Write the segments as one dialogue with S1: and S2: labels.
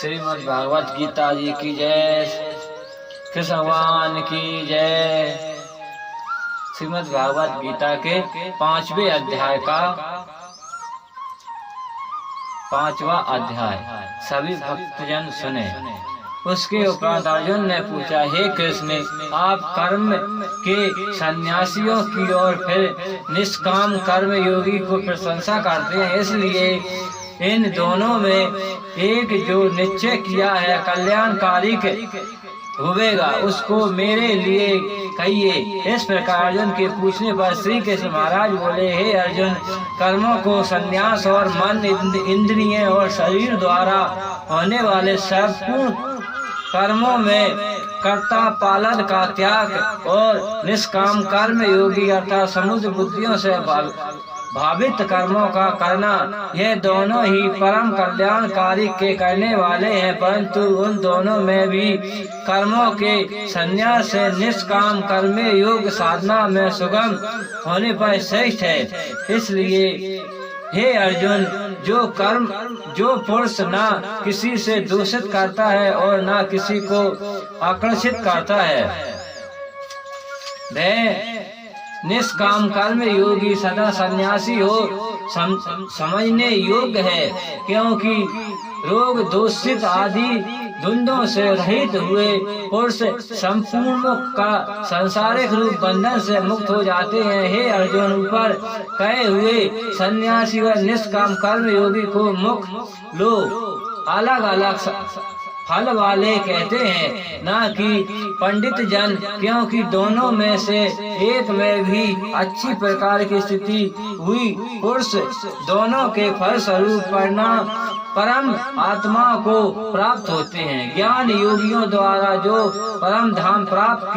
S1: श्रीमद् भागवत गीता जी की जय, कृष्ण भगवान की जय। श्रीमद् भागवत गीता के 5वें अध्याय का 5वां अध्याय सभी भक्तजन सुने। उसके उपरांत अर्जुन ने पूछा, हे कृष्ण, आप कर्म के सन्यासियों की और फिर निष्काम कर्म योगी को प्रशंसा करते हैं, इसलिए इन दोनों में एक जो निश्चय किया है कल्याणकारी होवेगा, उसको मेरे लिए कहिए। इस प्रकार अर्जुन के पूछने पर श्री कृष्ण महाराज बोले, हे अर्जुन, कर्मों को संन्यास और मन, इंद्रिय और शरीर द्वारा होने वाले संपूर्ण कर्मों में कर्ता पालन का त्याग और निष्काम कर्म योगी अर्थात समुद्र बुद्धियों से भावित कर्मों का करना, ये दोनों ही परम कल्याणकारी के करने वाले हैं। परंतु उन दोनों में भी कर्मों के संन्यास से निष्काम कर्म योग साधना में सुगम होने पर श्रेष्ठ है। इसलिए हे अर्जुन, जो पुरुष ना किसी से दूषित करता है और ना किसी को आकर्षित करता है, वह निष्काम कर्म योगी सदा सन्यासी हो समझने योग्य है, क्योंकि रोग दूषित आदि द्वंद्वों से रहित हुए पुरुष संपूर्ण का सांसारिक रूप बंधन से मुक्त हो जाते हैं। हे अर्जुन, ऊपर कहे हुए सन्यासी व निष्काम कर्म योगी को मुख लो अलग अलग फल वाले कहते हैं, ना कि पंडित जन, क्योंकि दोनों में से एक में भी अच्छी प्रकार की स्थिति हुई पुरुष दोनों के फल स्वरूप परम आत्मा को प्राप्त होते हैं। ज्ञान योगियों द्वारा जो परम धाम प्राप्त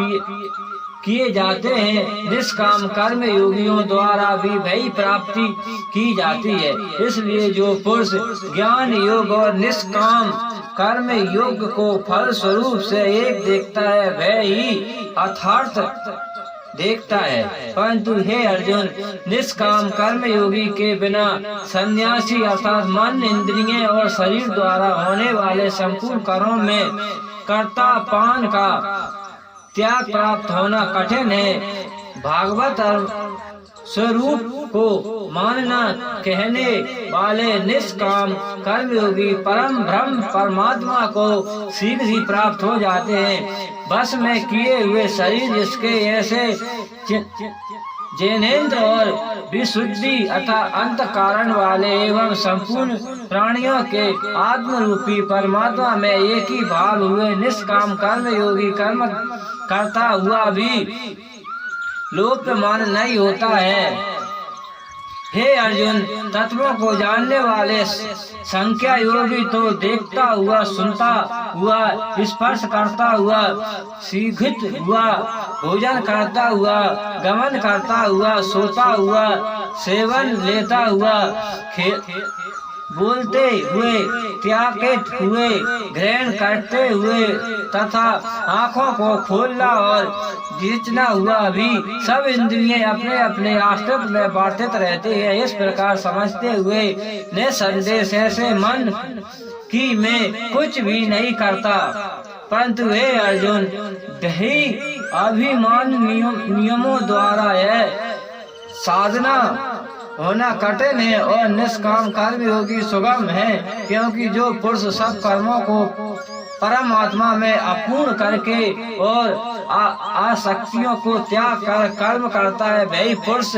S1: किए जाते हैं, निष्काम कर्म योगियों द्वारा भी वही प्राप्ति की जाती है। इसलिए जो पुरुष ज्ञान योग और निष्काम कर्म योग को फल स्वरूप से एक देखता है, वह ही अर्थार्थ देखता है। परंतु हे अर्जुन, निष्काम कर्म योगी के बिना सन्यासी अर्थात मन, इंद्रिय और शरीर द्वारा होने वाले संपूर्ण कर्मों में कर्तापन का त्याग प्राप्त होना कठिन है। भागवत स्वरूप को मानना कहने वाले निष्काम कर्मयोगी परम ब्रह्म परमात्मा को शीघ्र ही प्राप्त हो जाते हैं। बस में किए हुए शरीर जिसके ऐसे जैनेन्द्र और विशुद्धि अथा अंत कारण वाले एवं संपूर्ण प्राणियों के आत्म रूपी परमात्मा में एक ही भाव हुए निष्काम कर्म योगी कर्म करता हुआ भी लोकमान नहीं होता है। हे अर्जुन, तत्वों को जानने वाले संख्या योगी तो देखता हुआ, सुनता हुआ, स्पर्श करता हुआ, शीघ्र हुआ, भोजन करता हुआ, गमन करता हुआ, सोता हुआ, सेवन लेता हुआ, बोलते हुए, त्यागित हुए, ग्रहण करते हुए तथा आँखों को खोलना और खींचना हुआ भी सब इंद्रियां अपने अपने आश्रित में वर्तित रहते हैं। इस प्रकार समझते हुए निसंदेह ऐसे मन की मैं कुछ भी नहीं करता। परंतु हे अर्जुन, दही अभिमान नियमों द्वारा है साधना होना कठिन है और निष्काम कर्म योगी सुगम है, क्योंकि जो पुरुष सब कर्मों को परमात्मा में अपूर्ण करके और आसक्तियों को त्याग कर कर्म करता है, वही पुरुष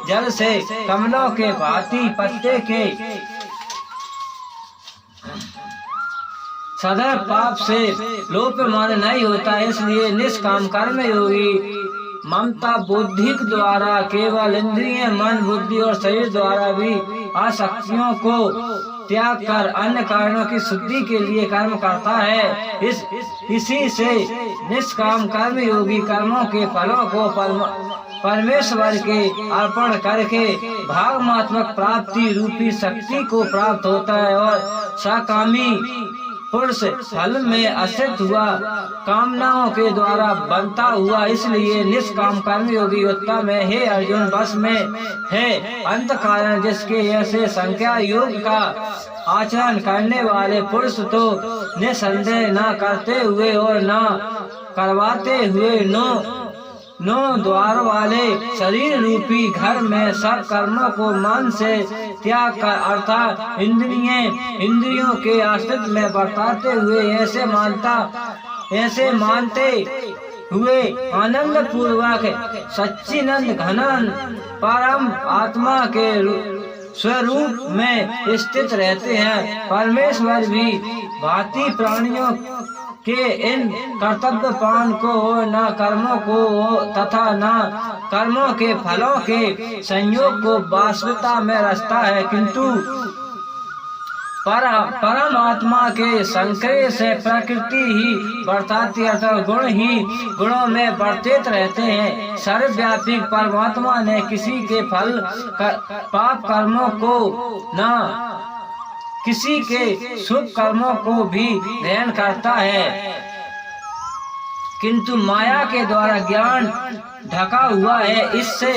S1: जल से कमलों के भांति पत्ते के सदा पाप से लोपमान नहीं होता। इसलिए निष्काम कर्म योगी ममता बुद्धि द्वारा केवल इंद्रिय, मन, बुद्धि और शरीर द्वारा भी आसक्तियों को त्याग कर अन्य कारणों की शुद्धि के लिए कर्म करता है। इसी से निष्काम कर्म योगी कर्मों के फलों को परमेश्वर के अर्पण करके भावनात्मक प्राप्ति रूपी शक्ति को प्राप्त होता है और सकामी पुरुष फल में आश्रित हुआ, कामनाओं के द्वारा बनता हुआ, इसलिए निष्काम कर्म योगी उत्तम है। हे अर्जुन, बस में है अंत कारण जिसके ऐसे संख्या योग का आचरण करने वाले पुरुष तो निसंदेह न करते हुए और न करवाते हुए नो द्वार वाले शरीर रूपी घर में सब कर्मों को मन से त्याग कर अर्थात इंद्रियों के आश्रित में बरताते हुए ऐसे मानते हुए आनंद पूर्वक सच्चिदानंद घन परम आत्मा के स्वरूप में स्थित रहते हैं। परमेश्वर भी भांति प्राणियों के इन कर्तव्य पान को न कर्मों को तथा न कर्मों के फलों के संयोग को वास्तविकता में रचता है, किंतु परमात्मा के संक्रय से प्रकृति ही बढ़ती अर्थात गुण ही गुणों में बढ़ते रहते हैं। सर्वव्यापी परमात्मा ने किसी के पाप कर्मों को न किसी के शुभ कर्मों को भी ग्रहण करता है, किंतु माया के द्वारा ज्ञान ढका हुआ है, इससे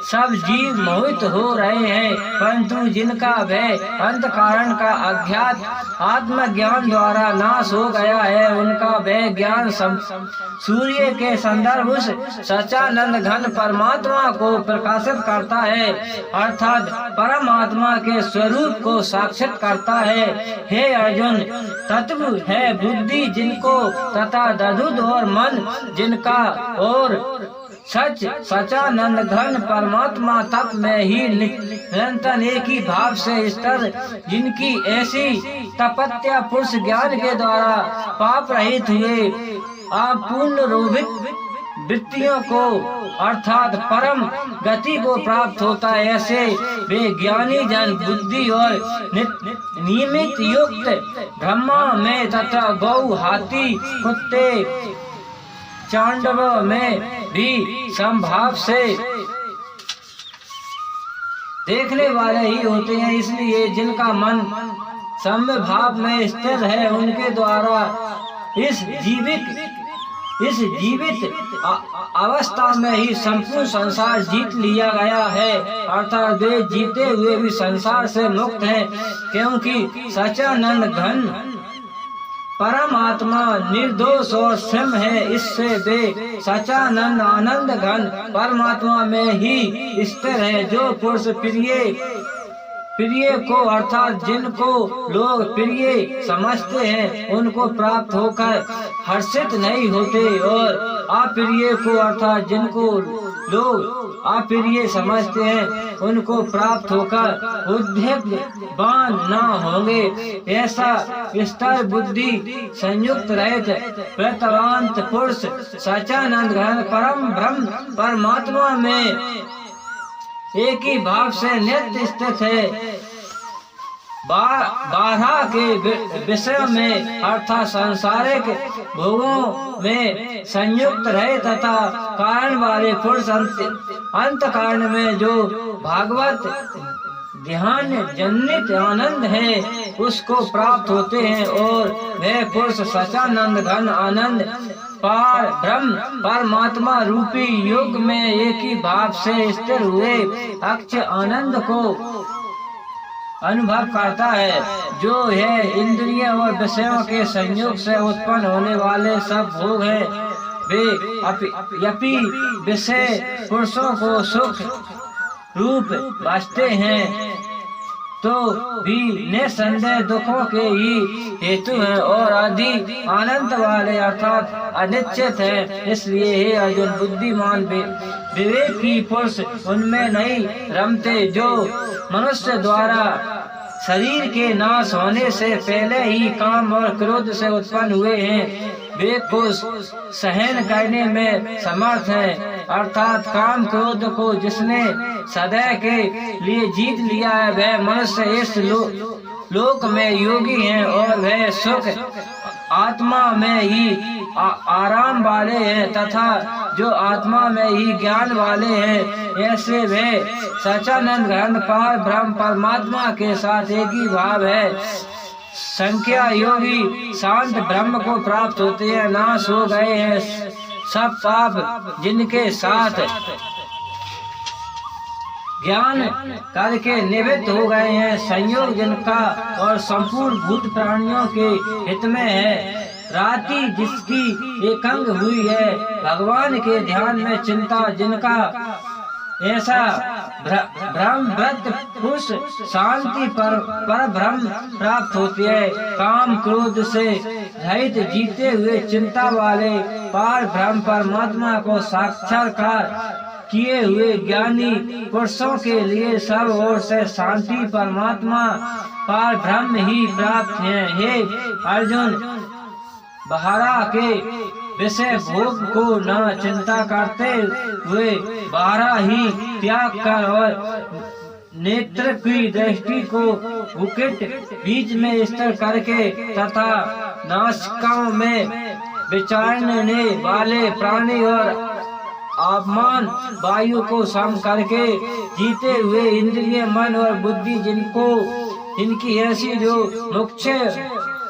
S1: सब जीव मोहित हो रहे हैं। परंतु जिनका भय अंत कारण का अज्ञात आत्मज्ञान द्वारा नाश हो गया है, उनका भय ज्ञान सूर्य के संदर्भ उस सच्चानंद घन परमात्मा को प्रकाशित करता है, अर्थात परमात्मा के स्वरूप को साक्षात करता है। हे अर्जुन, तत्व है बुद्धि जिनको तथा दधुद और मन जिनका और सच्चानंद घन परमात्मा तप में ही निरंतर एक ही भाव से स्थिर, जिनकी ऐसी तपस्या पुरुष ज्ञान के द्वारा पाप रहित हुए अपूर्ण रोभित वृत्तियों को अर्थात परम गति को प्राप्त होता है। ऐसे वे ज्ञानी जन बुद्धि और नियमित युक्त ब्रह्मा में तथा गौ हाथी कुत्ते चांडव में भी संभाव से देखने वाले ही होते हैं। इसलिए जिनका मन सम्य भाव में स्थिर है, उनके द्वारा इस जीवित अवस्था में ही संपूर्ण संसार जीत लिया गया है, अर्थात वे जीते हुए भी संसार से मुक्त हैं, क्योंकि सच्चानंद घन परमात्मा निर्दोष और स्वयं है। इससे वे सच्चानंद आनंद घन परमात्मा में ही स्थिर है। जो पुरुष प्रिय को अर्थात जिनको लोग प्रिय समझते हैं, उनको प्राप्त होकर हर्षित नहीं होते, और अप्रिय को अर्थात जिनको लोग अप्रिय समझते हैं, उनको प्राप्त होकर उद्वेगवान न होंगे। ऐसा स्थिर बुद्धि संयुक्त रहित प्रतवांत पुरुष सच्चानंद घन परम ब्रह्म परमात्मा में एक ही भाव से नित्य स्थित है। बाधा के विषय में अर्थात सांसारिक भोगों में संयुक्त रहे तथा कारण वाले पुरुष अंत कारण में जो भागवत ध्यान जनित आनंद है उसको प्राप्त होते हैं, और वह पुरुष सच्चानंद घन आनंद पार ब्रह्म परमात्मा रूपी योग में एक ही भाव से स्थिर हुए अक्ष आनंद को अनुभव करता है। जो है इंद्रिय और विषयों के संयोग से उत्पन्न होने वाले सब भोग है, वे यपि विषय पुरुषों को सुख रूप बचते हैं, तो भी निसंदेह दुखों के ही हेतु हैं और अधिक आनंद वाले अर्थात अनिश्चित है। इसलिए हे अर्जुन, बुद्धिमान विवेकी पुरुष उनमें नहीं रमते जो मनुष्य द्वारा शरीर के नाश होने से पहले ही काम और क्रोध से उत्पन्न हुए हैं। वे को सहन करने में समर्थ है, अर्थात काम क्रोध को जिसने सदैव के लिए जीत लिया है, वह मनुष्य इस लोक में योगी है और वह सुख आत्मा में ही आराम वाले हैं तथा जो आत्मा में ही ज्ञान वाले हैं। ऐसे वे सच्चानंद घन पार ब्रह्म परमात्मा के साथ एक ही भाव है। संख्या योगी शांत ब्रह्म को प्राप्त होते हैं। नाश हो गए हैं सब पाप जिनके साथ ज्ञान करके निवृत्त हो गए हैं। संयोग जिनका और संपूर्ण भूत प्राणियों के हित में है। रात्रि जिसकी एकांग हुई है, भगवान के ध्यान में चिंता जिनका, ऐसा ब्रह्मव्रत पुरुष शांति पर ब्रह्म प्राप्त होती है। काम क्रोध से रहित जीते हुए चिंता वाले पार ब्रह्म परमात्मा को साक्षात्कार किए हुए ज्ञानी पुरुषों के लिए सब ओर से शांति परमात्मा पार ब्रह्म ही प्राप्त है। हे अर्जुन, बाहरा के विषय भोग को न चिंता करते हुए बाहरा ही त्याग कर और नेत्र की दृष्टि को भूकिट बीच में स्थिर करके तथा नासिकाओं में विचरने वाले प्राणी और अपमान वायु को सम करके जीते हुए इंद्रिय मन और बुद्धि जिनकी ऐसी जो मुख्य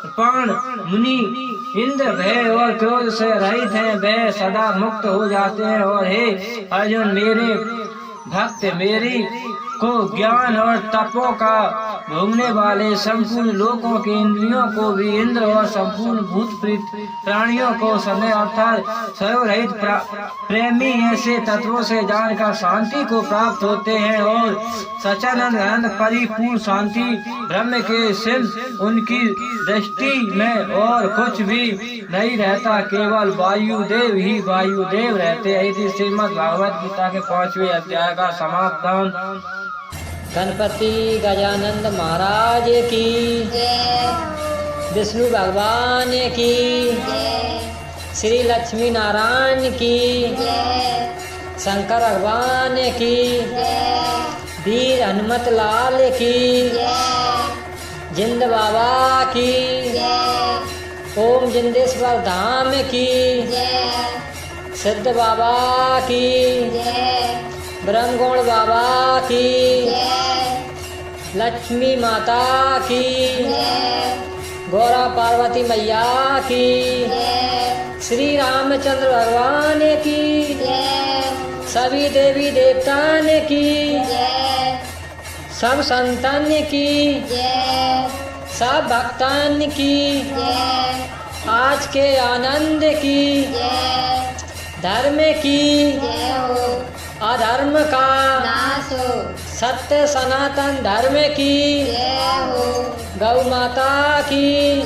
S1: प्राण मुनि इंद्र भय और क्रोध से रहित हैं, वह सदा मुक्त हो जाते हैं। और हे अर्जुन, मेरे भक्त मेरी को ज्ञान और तपों का भोगने वाले संपूर्ण लोकों के इंद्रियों को भी इंद्र और संपूर्ण भूत प्राणियों को समय अर्थात स्वयं रहित प्रेमी ऐसे तत्वों से जानकर शांति को प्राप्त होते हैं। और सच्चिदानंद आनंद परिपूर्ण शांति ब्रह्म के सिर्फ उनकी दृष्टि में और कुछ भी नहीं रहता, केवल वायुदेव ही वायुदेव रहते हैं। श्रीमद् भागवत गीता के 5वें अध्याय का समापन।
S2: गणपति गजानंद महाराज की, विष्णु भगवान की, श्री लक्ष्मी नारायण की, शंकर भगवान की, वीर हनुमत लाल की, जिंद बाबा की, ओम जिंदेश्वर धाम की, सिद्ध बाबा की, ब्रह्मगुण बाबा की, लक्ष्मी माता की, गौरा पार्वती मैया की, श्री रामचंद्र भगवान की, सभी देवी देवतान की, सब संतान की, सब भक्तान की, आज के आनंद की, धर्म की अधर्म का नाश हो, सत्य सनातन धर्म की गौ माता की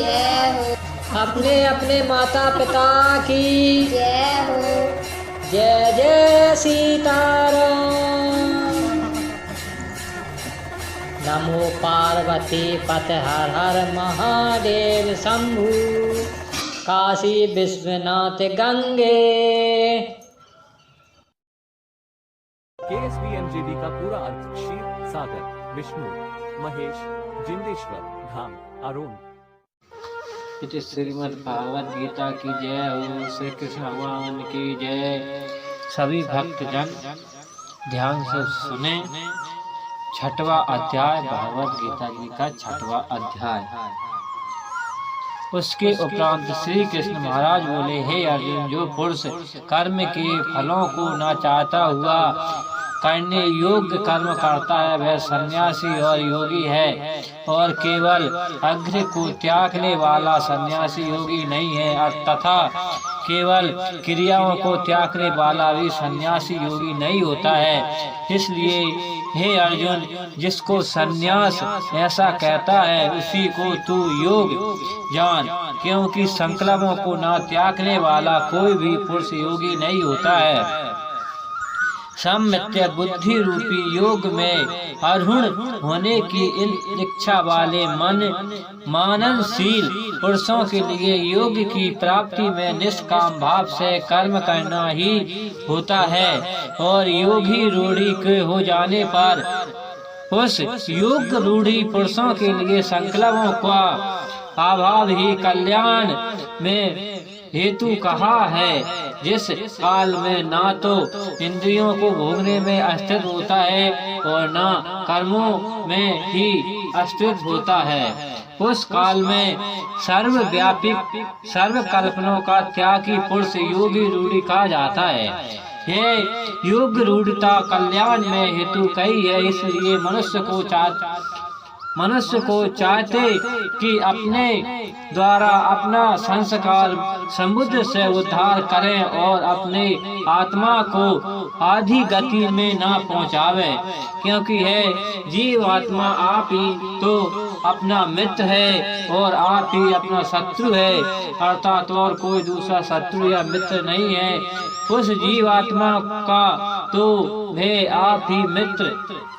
S2: अपने अपने माता पिता की जय जय सीताराम। नमो पार्वती पते हर हर महादेव शंभु काशी विश्वनाथ गंगे।
S3: KSBMJD का पूरा अर्थ क्षीर सागर विष्णु महेश जिंदेश्वर धाम अरुण।
S1: इति श्रीमद् भागवत गीता की जय हो। श्री कृष्ण भगवान की जय। सभी भक्तजन ध्यान से सुने। 6वां अध्याय भागवत गीता जी का 6वां अध्याय। उसके उपरांत श्री कृष्ण महाराज बोले, हे अर्जुन, जो पुरुष कर्म के फलों को न चाहता हुआ करने योग्य कर्म करता है वह सन्यासी और योगी है, और केवल अग्नि को त्यागने वाला सन्यासी योगी नहीं है, तथा केवल क्रियाओं को त्यागने वाला भी सन्यासी योगी नहीं होता है। इसलिए हे अर्जुन, जिसको सन्यास ऐसा कहता है उसी को तू योग जान, क्योंकि संकल्पों को न त्यागने वाला कोई भी पुरुष योगी नहीं होता है। सम्यक बुद्धि रूपी योग में अरूढ़ होने की इच्छा वाले माननशील पुरुषों के लिए योग की प्राप्ति में निष्काम भाव से कर्म करना ही होता है, और योगी रूढ़ी के हो जाने पर उस योग रूढ़ी पुरुषों के लिए संकल्पों का अभाव ही कल्याण में हेतु कहा है। जिस काल में ना तो इंद्रियों को भोगने में स्थित होता है और ना कर्मों में ही अस्तित्व होता है। उस काल में सर्वव्यापी सर्वकल्पनों का त्यागी पुरुष योगी रूढ़ी कहा जाता है। यह योग रूढ़ता कल्याण में हेतु कही है। इसलिए मनुष्य को चाहते कि अपने द्वारा अपना संस्कार समुद्र से उद्धार करें और अपने आत्मा को आधी गति में ना पहुंचावे, क्योंकि यह जीव आत्मा आप ही तो अपना मित्र है और आप ही अपना शत्रु है, अर्थात और कोई दूसरा शत्रु या मित्र नहीं है। उस जीव आत्मा का तो है आप ही मित्र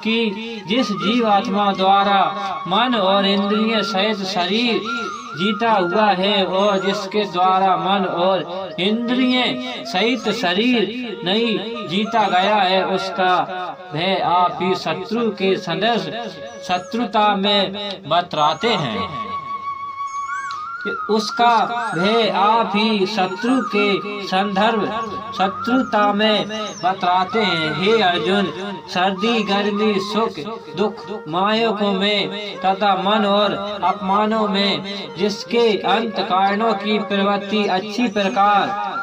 S1: कि जिस जीव आत्मा द्वारा मन और इंद्रिय सहित शरीर जीता हुआ है और जिसके द्वारा मन और इंद्रिय सहित शरीर नहीं जीता गया है, उसका भय आप ही शत्रु के सदस्य शत्रुता में बतराते हैं। उसका भय आप ही शत्रु के संदर्भ शत्रुता में बतराते हैं। हे अर्जुन, सर्दी गर्मी सुख दुख मायों में तथा मन और अपमानों में जिसके अंत कारणों की प्रवृत्ति अच्छी प्रकार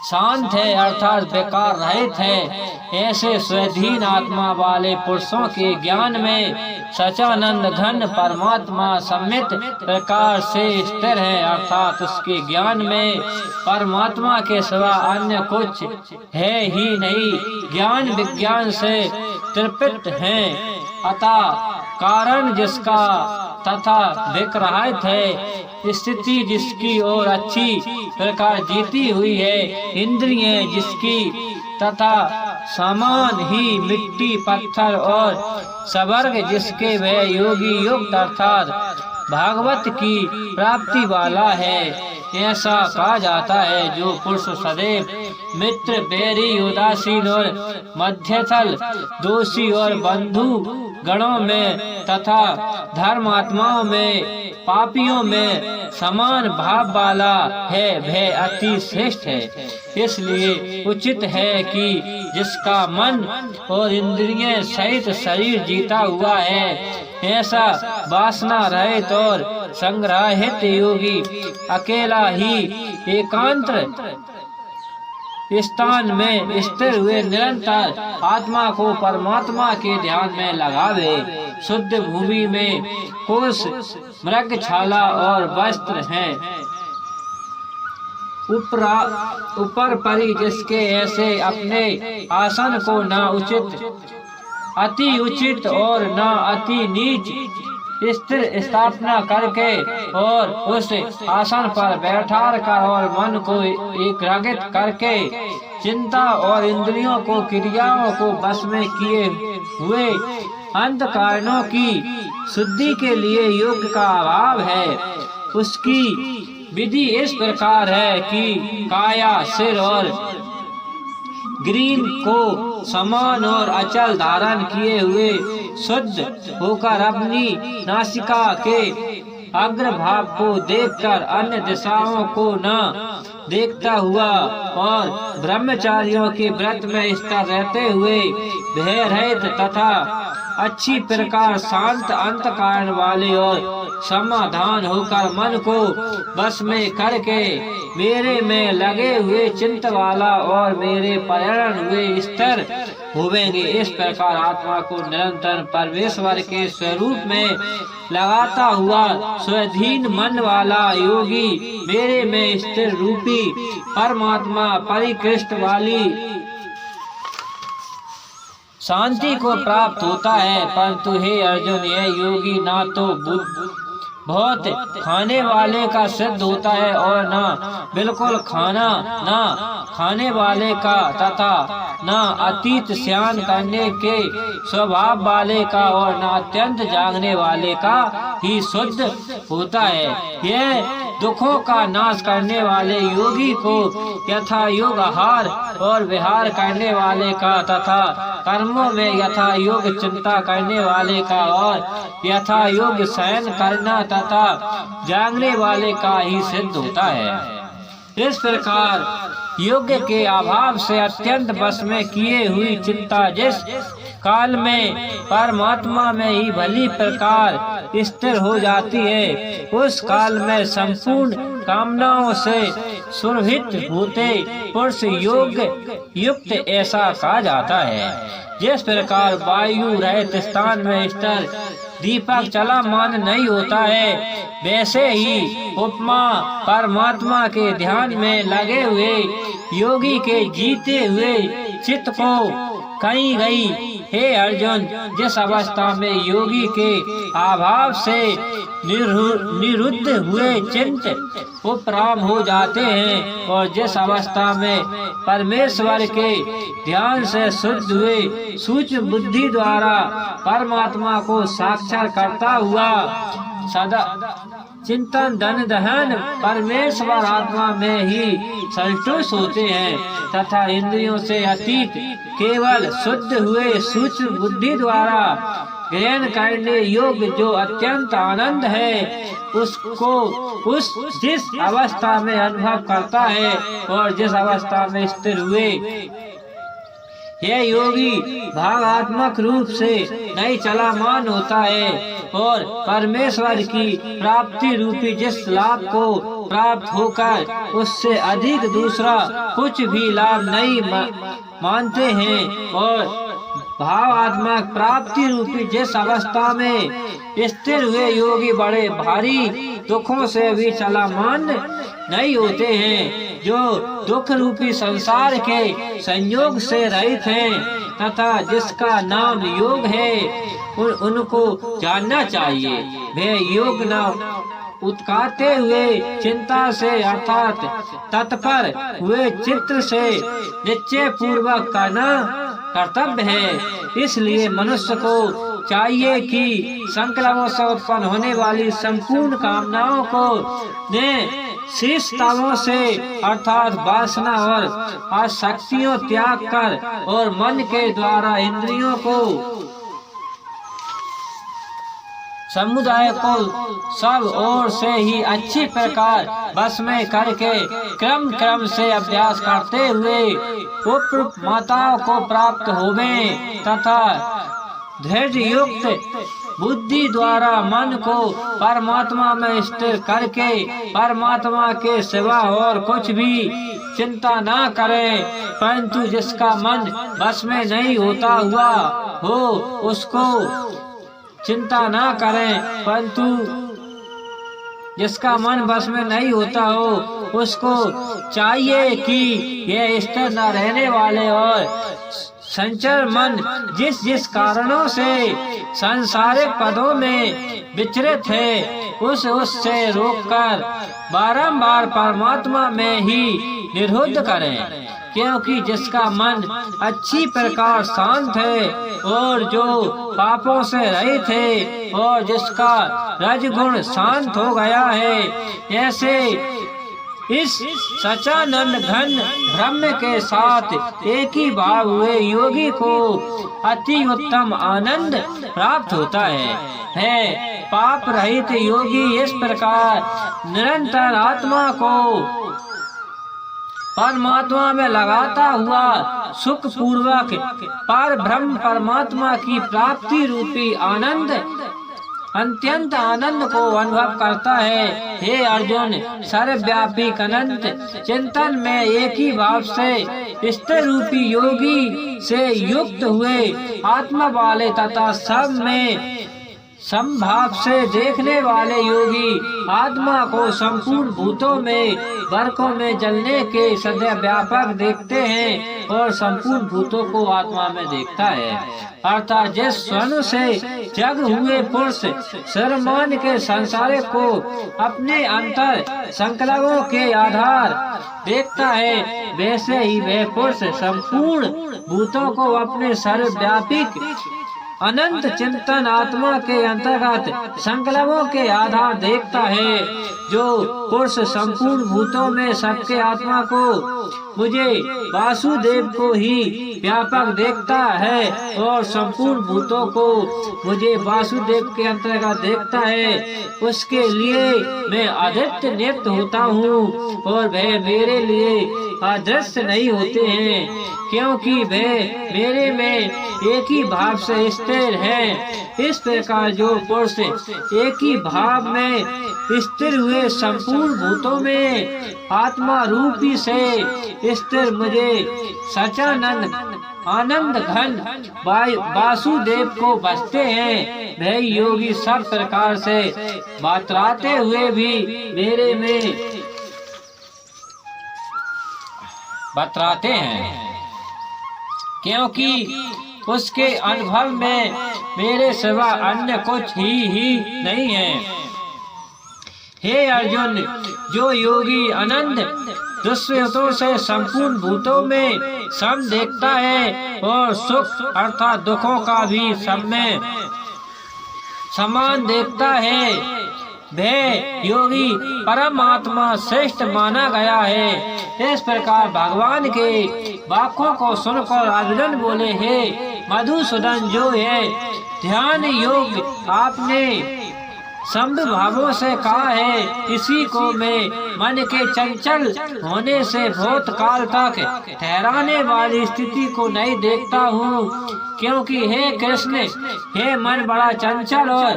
S1: शांत है अर्थात बेकार रहित है, ऐसे स्वाधीन आत्मा वाले पुरुषों के ज्ञान में सच्चिदानंद घन परमात्मा सम्मित प्रकार से स्थिर है, अर्थात उसके ज्ञान में परमात्मा के सिवा अन्य कुछ है ही नहीं। ज्ञान विज्ञान से तृप्त है, अतः कारण जिसका तथा विकराहित है, स्थिति जिसकी और अच्छी प्रकार जीती हुई है, इंद्रियें जिसकी तथा समान ही मिट्टी पत्थर और स्वर्ग जिसके वह योगी युक्त अर्थात भागवत की प्राप्ति वाला है। ऐसा कहा जाता है जो पुरुष सदैव मित्र बैरी उदासीन और मध्यथल दोषी और बंधु गणों में तथा धर्मात्माओं में पापियों में समान भाव वाला है, वह अति श्रेष्ठ है। इसलिए उचित है कि जिसका मन और इंद्रिय सहित शरीर जीता हुआ है, ऐसा वासना रहित और संग्रहित योगी अकेला ही एकांत स्थान में स्थिर हुए निरंतर आत्मा को परमात्मा के ध्यान में लगावे। शुद्ध भूमि में कोष मृगछाला और वस्त्र हैं, ऊपर परी जिसके ऐसे अपने आसन को न अति उचित और न अति नीच स्थिर स्थापना करके और उस आसन पर बैठा कर और मन को एकाग्रित करके चिंता और इंद्रियों को क्रियाओं को बस में किए हुए अंत कारणों की शुद्धि के लिए योग का अभाव है। उसकी विधि इस प्रकार है कि काया सिर और ग्रीन को समान और अचल धारण किए हुए शुद्ध होकर अपनी नासिका के अग्रभाग को देखकर अन्य दिशाओं को न देखता हुआ और ब्रह्मचारियों के व्रत में स्थिर रहते हुए भय रहित तथा अच्छी प्रकार शांत अंत कारण वाले और समाधान होकर मन को बस में करके मेरे में लगे हुए चिंत वाला और मेरे पर्यटन हुए स्थिर होवेंगे। इस प्रकार आत्मा को निरंतर परमेश्वर के स्वरूप में लगाता हुआ स्वाधीन मन वाला योगी मेरे में स्थिर रूपी परमात्मा परिकृष्ट वाली शांति को प्राप्त होता है। परंतु हे अर्जुन, यह योगी ना तो बहुत खाने वाले का सिद्ध होता है और ना बिल्कुल खाना ना खाने वाले का तथा ना अतीत स्नान करने के स्वभाव वाले का और ना अत्यंत जागने वाले का ही शुद्ध होता है। यह दुखों का नाश करने वाले योगी को यथा योग आहार और विहार करने वाले का तथा कर्मों में यथा योग चिंता करने वाले का और यथा योग शयन करना तथा जागने वाले का ही सिद्ध होता है। इस प्रकार योग के अभाव से अत्यंत बस में किए हुई चिंता जिस काल में परमात्मा में ही भली प्रकार स्थिर हो जाती है। उस काल में संपूर्ण कामनाओं से सुरभित होते पुरुष योग युक्त ऐसा कहा जाता है। जिस प्रकार वायु रहित स्थान में स्थिर दीपक चलामान नहीं होता है, वैसे ही उपमा परमात्मा के ध्यान में लगे हुए योगी के जीते हुए चित्त को कही गई। हे अर्जुन, जिस अवस्था में योगी के अभाव से निरुद्ध हुए चिंत उपराम हो जाते हैं और जिस अवस्था में परमेश्वर के ध्यान से शुद्ध हुए सूक्ष्म बुद्धि द्वारा परमात्मा को साक्षात करता हुआ सदा चिंतन धन दहन परमेश्वर आत्मा में ही संतुष्ट होते हैं तथा इंद्रियों से अतीत केवल शुद्ध हुए सूक्ष्म बुद्धि द्वारा ग्रहण करने योग्य जो अत्यंत आनंद है उसको जिस अवस्था में अनुभव करता है और जिस अवस्था में स्थिर हुए यह योगी भावात्मक रूप से नहीं चलामान होता है और परमेश्वर की प्राप्ति रूपी जिस लाभ को प्राप्त होकर उससे अधिक दूसरा कुछ भी लाभ नहीं मानते हैं और भावात्मक प्राप्ति रूपी जिस अवस्था में स्थिर हुए योगी बड़े भारी दुखों से भी चलामान नहीं होते हैं, जो दुख रूपी संसार के संयोग से रहित हैं तथा जिसका नाम योग है उनको जानना चाहिए। वे योग न उत्काते हुए चिंता से अर्थात तत्पर हुए चित्त से निश्चय पूर्वक करना कर्तव्य है। इसलिए मनुष्य को चाहिए कि संकल्पों से उत्पन्न होने वाली संपूर्ण कामनाओं को ने शीर्षताओं से अर्थात वासना और आसक्तियों त्याग कर और मन के द्वारा इंद्रियों को समुदाय को सब ओर से ही अच्छी प्रकार बस में करके क्रम से अभ्यास करते हुए उपयुक्त माताओं को प्राप्त होवे तथा धैर्य युक्त बुद्धि द्वारा मन को परमात्मा में स्थिर करके परमात्मा के सिवा और कुछ भी चिंता ना करें, परंतु जिसका मन बस में नहीं होता हुआ हो उसको चिंता ना करें, परंतु जिसका मन बस में नहीं होता हो उसको चाहिए कि यह स्थिर न रहने वाले और संचर मन जिस जिस कारणों से सांसारिक पदों में विचरित है उससे रोककर बारंबार परमात्मा में ही निरुद्ध करें। क्योंकि जिसका मन अच्छी प्रकार शांत है और जो पापों से रहित है और जिसका रजगुण शांत हो गया है, ऐसे इस सच्चानंद घन ब्रह्म के साथ एक ही भाव हुए योगी को अति उत्तम आनंद प्राप्त होता है। पाप रहित योगी इस प्रकार निरंतर आत्मा को परमात्मा में लगाता हुआ सुख पूर्वक पर ब्रह्म परमात्मा की प्राप्ति रूपी आनंद अत्यंत आनंद को अनुभव करता है। हे अर्जुन, सर्वव्यापी अनंत चिंतन में एक ही भाव से स्थिर रूपी योगी से युक्त हुए आत्मा वाले तथा सब में समभाव से देखने वाले योगी आत्मा को संपूर्ण भूतों में वर्गों में जलने के सदा व्यापक देखते हैं और संपूर्ण भूतों को आत्मा में देखता है। अर्थात जिस स्वर्ण से जग हुए पुरुष सर्वमान के संसार को अपने अंतर संकल्पों के आधार देखता है, वैसे ही वह पुरुष संपूर्ण भूतों को अपने सर्वव्यापक अनंत चिंतन आत्मा के अंतर्गत संकल्पों के आधार देखता है। जो पुरुष संपूर्ण भूतों में सबके आत्मा को मुझे वासुदेव को ही व्यापक देखता है और संपूर्ण भूतों को मुझे वासुदेव के अंतर्गत देखता है, उसके लिए मैं आदित्य नियुक्त होता हूँ और वह मेरे लिए अदृश्य नहीं होते हैं, क्योंकि वे मेरे में एक ही भाव से स्थिर है। इस प्रकार जो पुरुष एक ही भाव में स्थिर हुए संपूर्ण भूतों में आत्मा रूपी से स्थिर मुझे सचानंद आनंद घन वासुदेव को बसते हैं, वे योगी सब प्रकार से बतलाते हुए भी मेरे में बतलाते हैं, क्योंकि उसके अनुभव में मेरे सिवा अन्य कुछ ही नहीं है। हे अर्जुन, जो योगी अनंत दृश्यों से संपूर्ण भूतों में सम देखता है और सुख अर्थात दुखों का भी सब में समान देखता है, वह योगी परमात्मा श्रेष्ठ माना गया है। इस प्रकार भगवान के वाक्यों को सुनकर अर्जुन बोले, हे मधुसूदन, जो है ध्यान योग आपने संभ भावों से कहा है, इसी को मैं मन के चंचल होने से बहुत काल तक ठहराने वाली स्थिति को नहीं देखता हूँ, क्योंकि हे कृष्ण, हे मन बड़ा चंचल और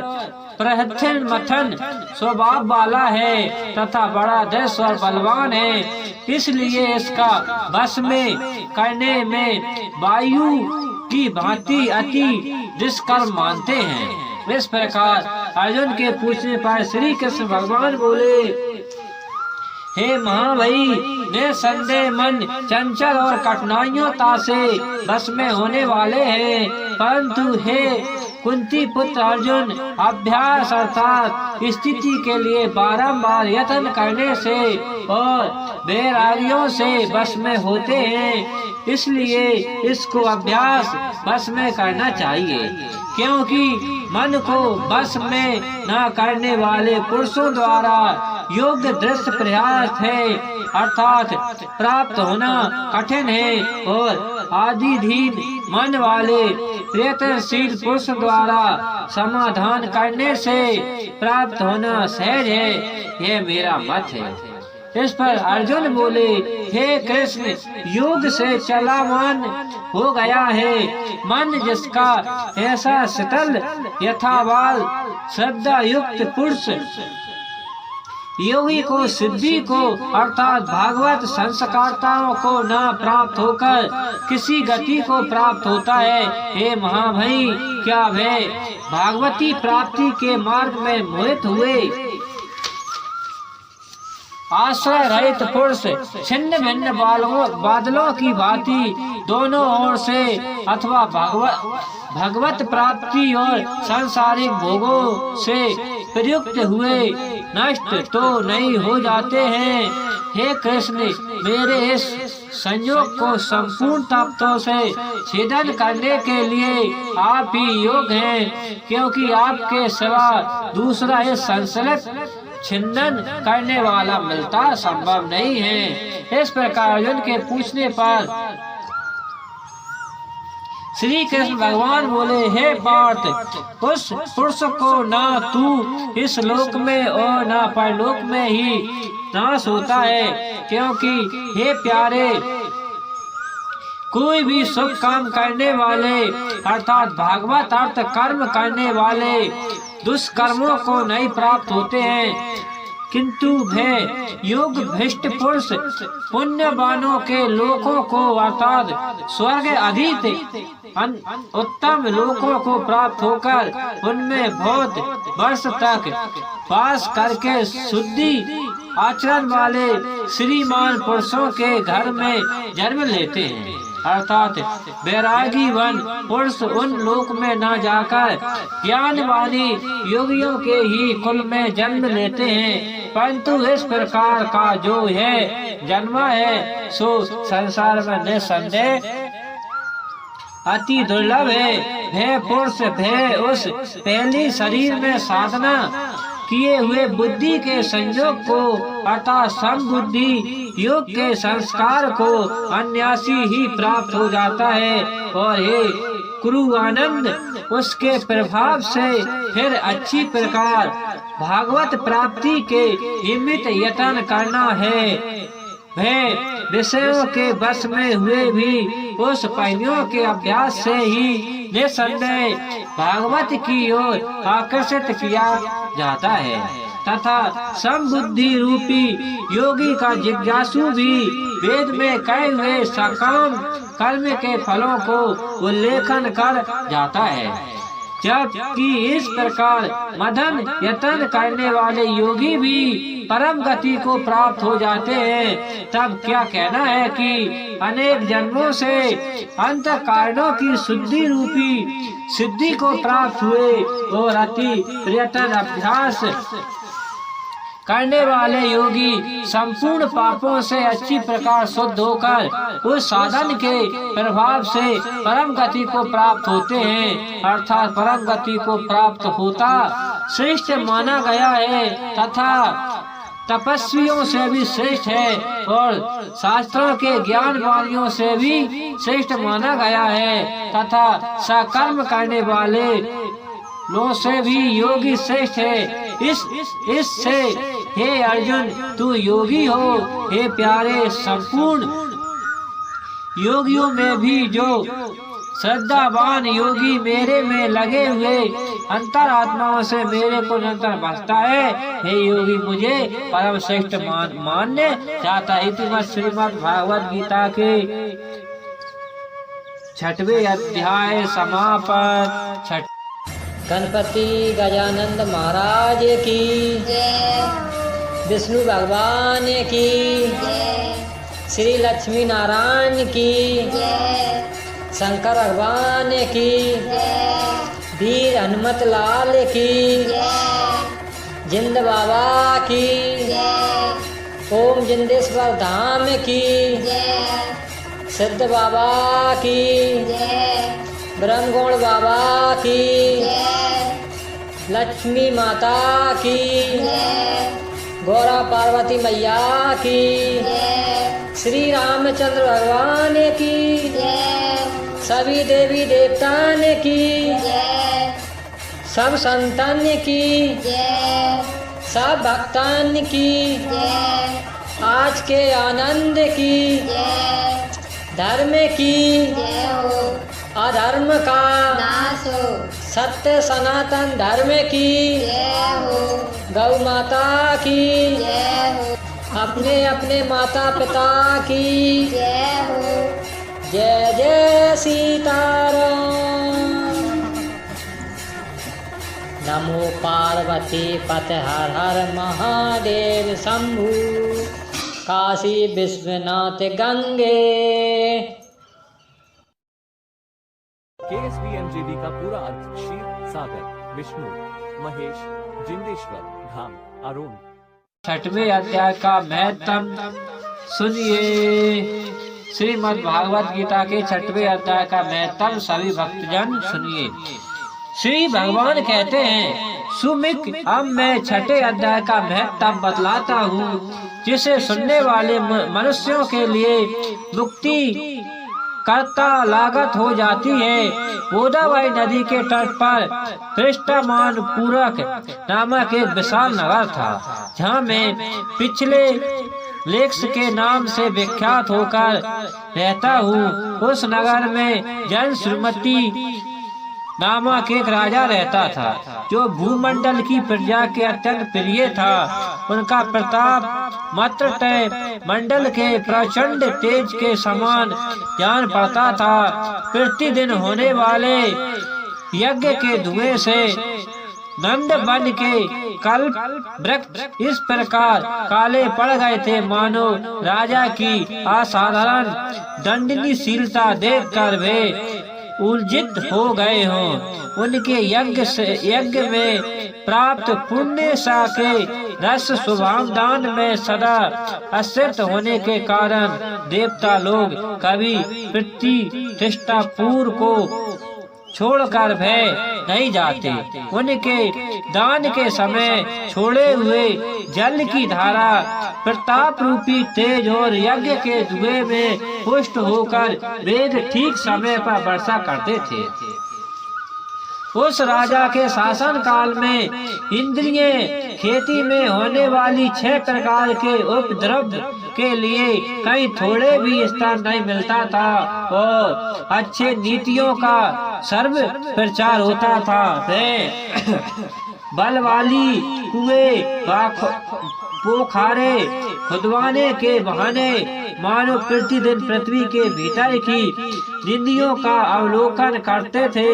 S1: प्रहथन मथन स्वभाव वाला है तथा बड़ा दृढ़ और बलवान है, इसलिए इसका बस में करने में वायु की भांति अति दुष्कर मानते हैं। इस प्रकार अर्जुन के पूछने पर श्री कृष्ण भगवान बोले, हे महाभई, निसंदेह मन चंचल और कठिनाइयों से बस में होने वाले हैं, परंतु हे कुंती पुत्र अर्जुन, अभ्यास अर्थात स्थिति के लिए बारंबार यत्न करने से और वैरागियों से बस में होते हैं, इसलिए इसको अभ्यास बस में करना चाहिए, क्योंकि मन को बस में न करने वाले पुरुषों द्वारा योग्य दृष्ट प्रयास है अर्थात प्राप्त होना कठिन है, और आदिधीन मन वाले प्रयत्नशील पुरुष द्वारा समाधान करने से प्राप्त होना सहज है। यह मेरा मत है। इस पर अर्जुन बोले, हे कृष्ण, योग से चलामान हो गया है मन जिसका ऐसा शीतल यथावाल श्रद्धा युक्त पुरुष योगी को सिद्धि को अर्थात भागवत संस्कारताओं को न प्राप्त होकर किसी गति को प्राप्त होता है। हे महाभई, क्या वे भागवती प्राप्ति के मार्ग में मोहित हुए आश्रय रहित पुरुष छिन्न भिन्न बादलों की भांति दोनों ओर से अथवा भगवत प्राप्ति और सांसारिक भोगों से प्रयुक्त हुए नष्ट तो नहीं हो जाते हैं। हे कृष्ण, मेरे इस संयोग को संपूर्ण तत्वों से छेदन करने के लिए आप ही योग हैं, क्योंकि आपके सिवा दूसरा इस संसलित छिंदन करने वाला मिलता संभव नहीं है। इस प्रकार अर्जुन के पूछने पर श्री कृष्ण भगवान बोले, हे पार्थ, उस पुरुष को न तू इस लोक में और न परलोक में ही नाश होता है, क्योंकि हे प्यारे, कोई भी शुभ काम करने वाले अर्थात भागवत अर्थ कर्म करने वाले दुष्कर्मों को नहीं प्राप्त होते हैं, किंतु वे योग भ्रष्ट पुरुष पुण्यवानों के लोकों को अर्थात स्वर्ग अधिक उत्तम लोकों को प्राप्त होकर उनमें बहुत वर्ष तक वास करके शुद्धि आचरण वाले श्रीमान पुरुषों के घर में जन्म लेते हैं, अर्थात वैरागी वन पुरुष उन लोक में न जाकर ज्ञानवानी योगियों के ही कुल में जन्म लेते हैं, परंतु इस प्रकार का जो है जन्मा है सो संसार में निसंदेह अति दुर्लभ है। भय पुरुष भय उस पहली शरीर में साधना किए हुए बुद्धि के संयोग को अर्थात समबुद्धि योग के संस्कार को अन्यासी ही प्राप्त हो जाता है, और हे कुरु आनंद, उसके प्रभाव से फिर अच्छी प्रकार भागवत प्राप्ति के निमित्त यत्न करना है। वे विषयों के वश में हुए भी उस पहलुओं के अभ्यास से ही निसंदेह भागवत की ओर आकर्षित किया जाता है तथा समबुद्धि रूपी योगी का जिज्ञासु भी वेद में कहे हुए सकाम कर्म के फलों को उल्लेखन कर जाता है। जबकि इस प्रकार मदन यतन करने वाले योगी भी परम गति को प्राप्त हो जाते हैं, तब क्या कहना है कि अनेक जन्मों से अंत कारणों की शुद्धि रूपी सिद्धि को प्राप्त हुए और अति प्रयत्न अभ्यास करने वाले योगी संपूर्ण पापों से अच्छी प्रकार शुद्ध होकर उस साधन के प्रभाव से परम गति को प्राप्त होते हैं, अर्थात परम गति को प्राप्त होता श्रेष्ठ माना गया है तथा तपस्वियों से भी श्रेष्ठ है और शास्त्रों के ज्ञान वालियों से भी श्रेष्ठ माना गया है तथा सकर्म करने वाले लोगों से भी योगी श्रेष्ठ है। इससे हे अर्जुन तू योगी हो। हे प्यारे, संपूर्ण योगियों में भी जो श्रद्धावान योगी मेरे में लगे हुए अंतरात्माओं से मेरे को निरंतर बसता है, हे योगी मुझे परम श्रेष्ठ मानने चाहता है। इतिवत श्रीमद् भागवत गीता के 6वें अध्याय समापन।
S2: गणपति गजानंद महाराज की जय, विष्णु भगवान की जय, श्री लक्ष्मी नारायण की जय, शंकर भगवान की जय, वीर हनुमत लाल की जय, जिंद बाबा की जय, ओम जिंदेश्वर धाम की जय, सिद्ध बाबा की जय, ब्रह्मगुण बाबा की जय, लक्ष्मी माता की जय, गौरा पार्वती मैया की जय, श्री रामचंद्र भगवान की जय, सभी देवी देवतान की जय, सब संतान की जय, सब भक्तान की जय, आज के आनंद की जय, धर्म की जय हो, अधर्म का नाश हो, सत्य सनातन धर्म की जय हो, गौ माता की जय हो, अपने अपने माता पिता की जय हो, जय जय सीताराम। नमो पार्वती पते हर हर महादेव शंभु, काशी विश्वनाथ गंगे।
S3: KSVMJD का पूरा अर्थ क्षीर सागर विष्णु महेश जिंदेश्वर धाम अरुण।
S1: 6वें अध्याय का महत्व सुनिए। श्रीमद् भागवत गीता के 6वें अध्याय का महत्व सभी भक्तजन सुनिए। श्री भगवान कहते हैं, सुमिक अब मैं 6ठे अध्याय का महत्व बतलाता हूँ, जिसे सुनने वाले मनुष्यों के लिए मुक्ति कर्ता लागत हो जाती है। गोदावरी नदी के तट पर पृष्ठमान पूरक नामक एक विशाल नगर था, जहाँ मैं पिछले लेक्स के नाम से विख्यात होकर रहता हूँ। उस नगर में जन श्रीमती नामक एक राजा रहता था, जो भूमंडल की प्रजा के अत्यंत प्रिय था। उनका प्रताप मात्र मंडल के प्रचंड तेज के समान जान पड़ता था। प्रतिदिन होने वाले यज्ञ के धुएं से नंद वन के कल्प वृक्ष इस प्रकार काले पड़ गए थे, मानो राजा की असाधारण दंडनीशीलता देखकर वे उलझित हो गए हों। उनके यज्ञ में प्राप्त पुण्य सा के रस शुभाम दान में सदा अस्थित होने के कारण देवता लोग कभी प्रतिष्ठा पूर्व को छोड़कर भय नहीं जाते। उनके दान के समय छोड़े हुए जल की धारा प्रताप रूपी तेज और यज्ञ के धुएं में पुष्ट होकर वेद ठीक समय पर वर्षा करते थे। उस राजा के शासन काल में इंद्रिय खेती में होने वाली 6 प्रकार के उपद्रव के लिए कहीं थोड़े भी स्थान नहीं मिलता था और अच्छे नीतियों का सर्व प्रचार होता था। बल वाली कुएं पोखरे खुदवाने के बहाने मानव प्रतिदिन पृथ्वी के भीतर की निधियों का अवलोकन करते थे।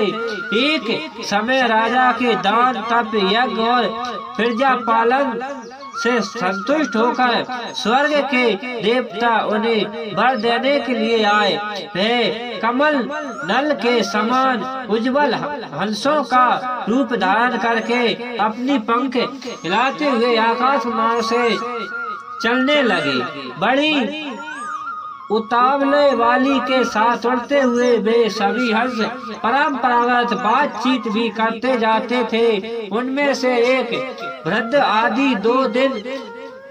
S1: एक समय राजा के दान तप यज्ञ और प्रजा पालन से संतुष्ट होकर स्वर्ग के देवता उन्हें वर देने के लिए आए। वे कमल नल के समान उज्जवल हंसों का रूप धारण करके अपनी पंख हिलाते हुए आकाश मार्ग से चलने लगे। बड़ी उतावले वाली के साथ उड़ते हुए वे सभी हंस परंपरागत बातचीत भी करते जाते थे। उनमें से एक वृद्ध आदि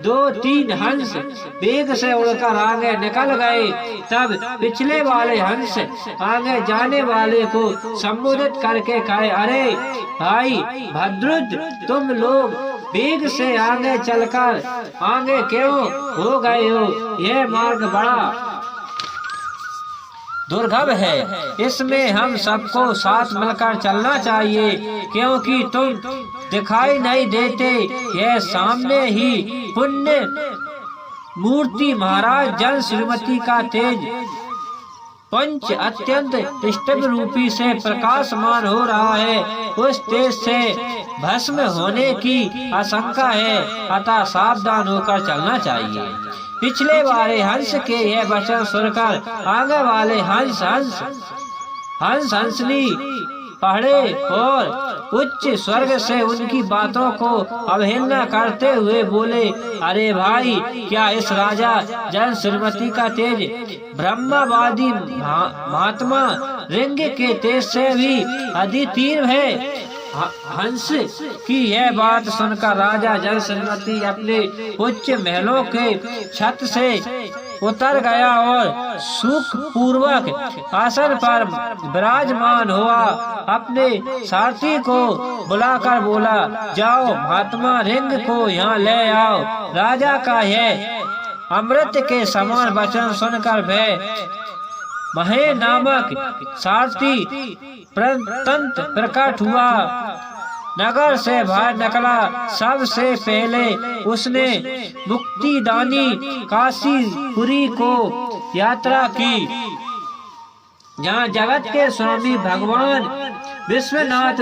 S1: 2-3 हंस वेग से उड़कर आगे निकल गए। तब पिछले वाले हंस आगे जाने वाले को संबोधित करके कहे, अरे भाई भद्रुद, तुम लोग वेग से आगे चलकर आगे क्यों हो गए हो? यह मार्ग बड़ा दुर्गम है, इसमें हम सबको साथ मिलकर चलना चाहिए, क्योंकि तुम दिखाई नहीं देते। यह सामने ही पुण्य मूर्ति महाराज जल श्रीमती का तेज पंच अत्यंत स्तंभ रूपी से प्रकाशमान हो रहा है। उस तेज से भस्म होने की आशंका है, अतः सावधान होकर चलना चाहिए। पिछले वाले हंस के यह वचन सुनकर आगे वाले हंसनी पढ़े और उच्च स्वर्ग से उनकी बातों को अवहेलना करते हुए बोले, अरे भाई, क्या इस राजा जन श्रीमती का तेज ब्रह्मवादी महात्मा रिंग के तेज से भी अधिक तीव्र है? हंस की यह बात सुनकर राजा जल श्रीमती अपने उच्च महलों के छत से उतर गया और सुख पूर्वक आसन पर विराजमान हुआ। अपने सारथी को बुलाकर बोला, जाओ महात्मा रिंग को यहाँ ले आओ। राजा का यह अमृत के समान वचन सुनकर वह महे नामक सारथी प्रतंत प्रकट हुआ, नगर से बाहर निकला। सबसे पहले उसने मुक्तिदानी काशीपुरी को यात्रा की, जहाँ जगत के स्वामी भगवान विश्वनाथ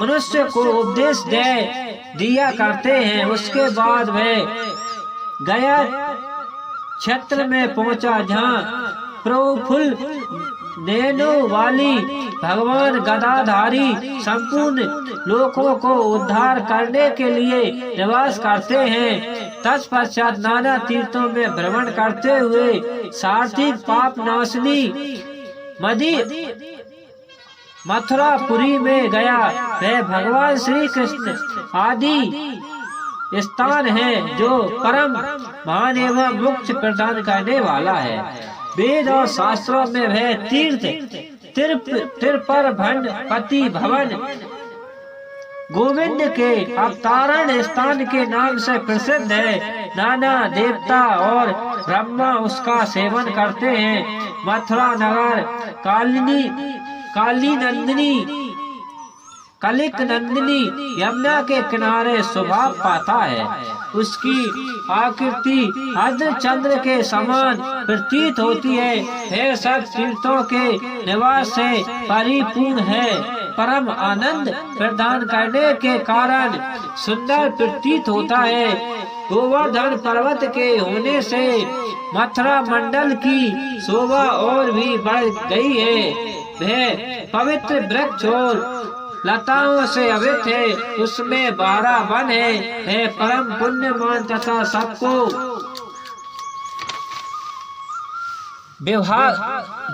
S1: मनुष्य को उपदेश दिया करते हैं। उसके बाद वह गया क्षेत्र में पहुंचा, जहाँ प्रफुल्ल नैनो वाली भगवान गदाधारी संपूर्ण लोकों को उद्धार करने के लिए निवास करते हैं। तत्पश्चात नाना तीर्थों में भ्रमण करते हुए सारथी पाप नाशनी मथुरापुरी में गया। वह भगवान श्री कृष्ण आदि स्थान है, जो परम महान एवं मोक्ष प्रदान करने वाला है। वेद और शास्त्रों में वह तीर्थ तिरपर भंड पति भवन गोविंद के अवतारण स्थान के नाम से प्रसिद्ध है। नाना देवता और ब्रह्मा उसका सेवन करते हैं। मथुरा नगर कलिक नंदिनी यमुना के किनारे शोभा पाता है। उसकी आकृति अर्धचंद्र के समान प्रतीत होती है। यह सब तीर्थों के निवास से परिपूर्ण है। परम आनंद प्रदान करने के कारण सुंदर प्रतीत होता है। गोवर्धन पर्वत के होने से मथुरा मंडल की शोभा और भी बढ़ गई है। वह पवित्र वृक्ष और लताओं से अवृत है। उसमें 12 वन है। परम पुण्यमान तथा सबको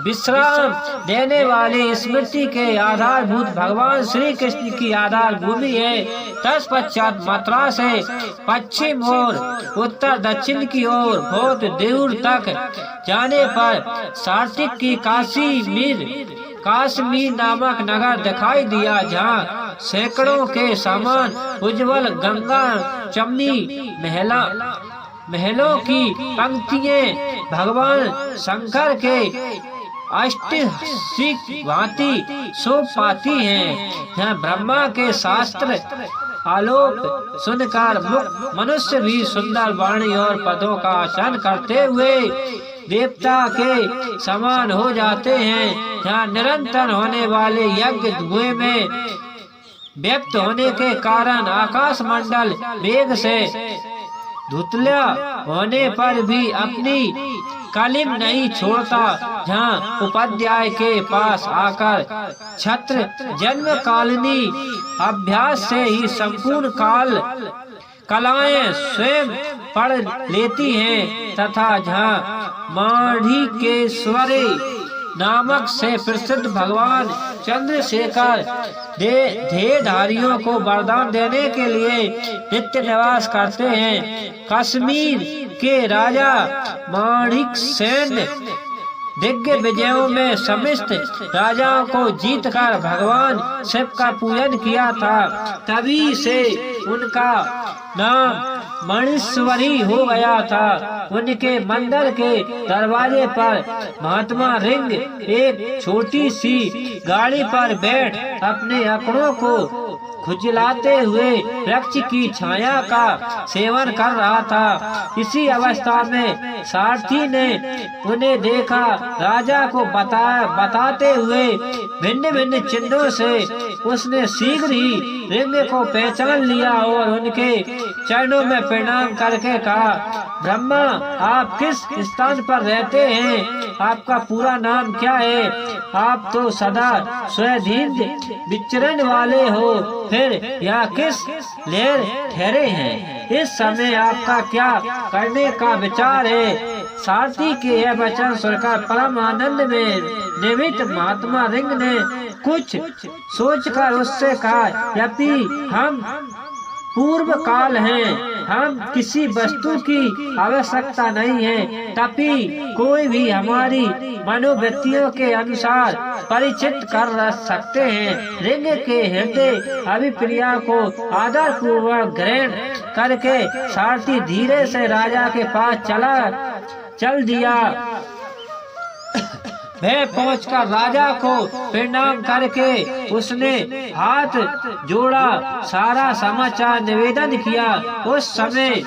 S1: विश्राम देने वाली स्मृति के आधारभूत भगवान श्री कृष्ण की आधार भूमि है। तत्पश्चात मथुरा से पश्चिम और उत्तर दक्षिण की ओर बहुत दूर तक जाने पर सात्विक की काशी मीर काश्मीर नामक नगर दिखाई दिया, जहाँ सैकड़ों के समान उज्जवल गंगा चमनी महलों की पंक्तियां भगवान शंकर के अष्टसिक भांति शोभ पाती हैं। यहाँ ब्रह्मा के शास्त्र आलोक सुनकर मनुष्य भी सुंदर वाणी और पदों का आचरण करते हुए देवता के समान हो जाते हैं। यहाँ निरंतर होने वाले यज्ञ धुएं में व्यक्त होने के कारण आकाश मंडल मेघ से धुतला होने पर भी अपनी कालिम नहीं छोड़ता। जहाँ उपाध्याय के पास आकर छत्र जन्म कालिनी अभ्यास से ही संपूर्ण कलाएं स्वयं पढ़ लेती हैं, तथा जहाँ माणिकेश्वरी नामक से प्रसिद्ध भगवान चंद्रशेखर देहधारियों को वरदान देने के लिए नित्य निवास करते हैं। कश्मीर के राजा माणिकसेन दिग्गज विजयों में समस्त राजाओं को जीतकर भगवान शिव का पूजन किया था। तभी से उनका नाम मणीश्वरी हो गया था। उनके मंदिर के दरवाजे पर महात्मा रिंग एक छोटी सी गाड़ी पर बैठ अपने आंकड़ों को खुजलाते हुए वृक्ष की छाया का सेवन कर रहा था। इसी अवस्था में सारथी ने उन्हें देखा। राजा को बताते हुए भिन्न भिन्न चिन्हों से उसने शीघ्र ही रिंग को पहचान लिया और उनके चरणों में प्रणाम करके कहा, ब्रह्मा, आप किस स्थान पर रहते हैं? आपका पूरा नाम क्या है? आप तो सदा स्वाधीन विचरण वाले हो, फिर यहाँ किस लिए ठहरे हैं? इस समय आपका क्या करने का विचार है? सारथी के यह वचन सुनकर परम आनंद में निमित्त महात्मा रिंग ने कुछ सोचकर उससे कहा, यदि हम पूर्व काल हैं, हम किसी वस्तु की आवश्यकता नहीं है, तभी कोई भी हमारी मनोवृत्तियों के अनुसार परिचित कर सकते हैं। रिंग के हृदय अभिप्रिया को आदर पूर्वक ग्रहण करके सारथी धीरे से राजा के पास चल दिया। वह पहुंचकर राजा को प्रणाम करके उसने हाथ जोड़ा, सारा समाचार निवेदन किया। उस समय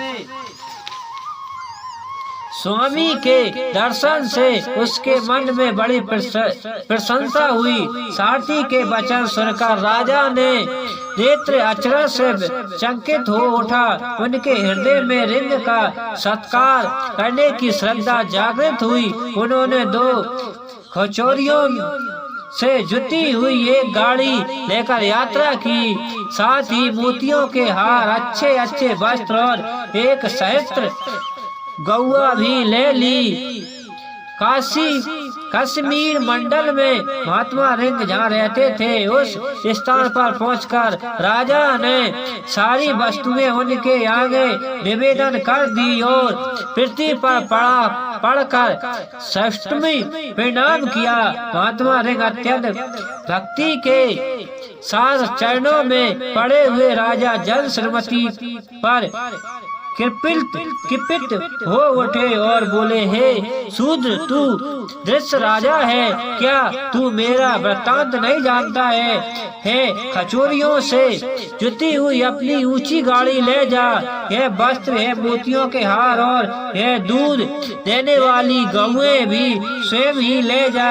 S1: स्वामी के दर्शन से उसके मन में बड़ी प्रशंसा हुई। सारथी के वचन सुनकर राजा ने नेत्र अचरज से चकित हो उठा। उनके हृदय में रिंग का सत्कार करने की श्रद्धा जागृत हुई। उन्होंने 2 खचोरियों से जुटी हुई एक गाड़ी लेकर यात्रा की, साथ ही मोतियों के हार, अच्छे अच्छे वस्त्र और एक सहस्त्र गौआ भी ले ली। कश्मीर मंडल में महात्मा रिंग जहाँ रहते थे, उस स्थान पर पहुंचकर राजा ने सारी वस्तुएं उनके आगे निवेदन कर दी और पृथ्वी पर पड़कर सष्टमी प्रणाम किया। महात्मा रिंग अत्यंत भक्ति के साथ चरणों में पड़े हुए राजा जन श्रीमती पर कृपित हो उठे और बोले, हे शूद्र, तू दृश्य राजा है क्या? तू मेरा वृत्तांत नहीं जानता है? खचोरियों से जुटी हुई अपनी ऊंची गाड़ी ले जा। यह वस्त्र, यह मोतियों के हार और यह दूध देने वाली गौएं भी स्वयं ही ले जा।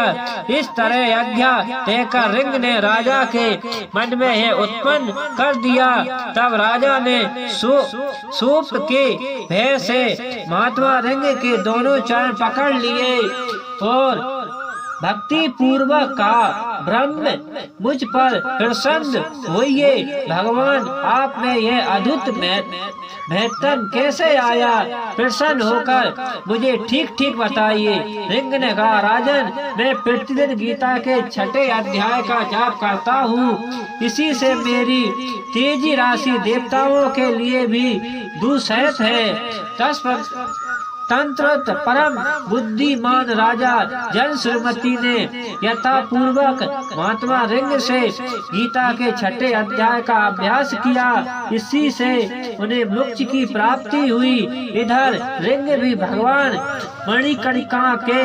S1: इस तरह आज्ञा देकर रिंग ने राजा के मन में यह उत्पन्न कर दिया। तब राजा ने सूप के भय से महात्मा रिंग के दोनों चरण पकड़ लिए और भक्ति पूर्वक कहा, ब्रह्म, मुझ पर प्रसन्न होइए। भगवान, आप में यह अद्भुत महत्व कैसे आया? प्रसन्न होकर मुझे ठीक ठीक बताइए। रिंग ने कहा, राजन, मैं प्रतिदिन गीता के 6 अध्याय का जाप करता हूँ। इसी से मेरी तेजी राशि देवताओं के लिए भी दुसहत है। तंत्र परम बुद्धिमान राजा जन श्रीमती ने यथा पूर्वक महात्मा रिंग से गीता के छठे अध्याय का अभ्यास किया। इसी से उन्हें मोक्ष की प्राप्ति हुई। इधर रिंग भी भगवान मणिकर्णिका के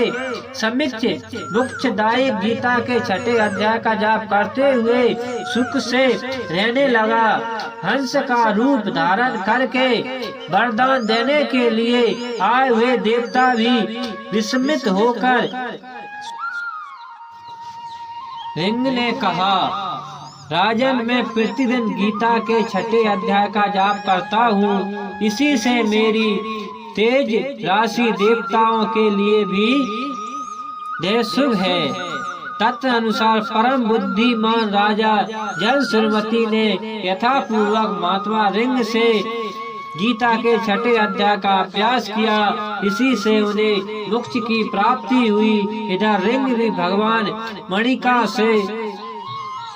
S1: समीक्ष मोक्षदायी गीता के छठे अध्याय का जाप करते हुए सुख से रहने लगा। हंस का रूप धारण करके वरदान देने के लिए आए हुए देवता भी विस्मित होकर रिंग ने कहा, राजन, मैं प्रतिदिन गीता के छठे अध्याय का जाप करता हूँ। इसी से मेरी तेज राशि देवताओं के लिए भी देह शुभ है। तत्व अनुसार परम बुद्धिमान राजा जन श्रीमती ने यथा पूर्वक महात्मा रिंग से गीता के छठे अध्याय का अभ्यास किया। इसी से उन्हें मोक्ष की प्राप्ति हुई। इधर रिंग भी भगवान मणिका से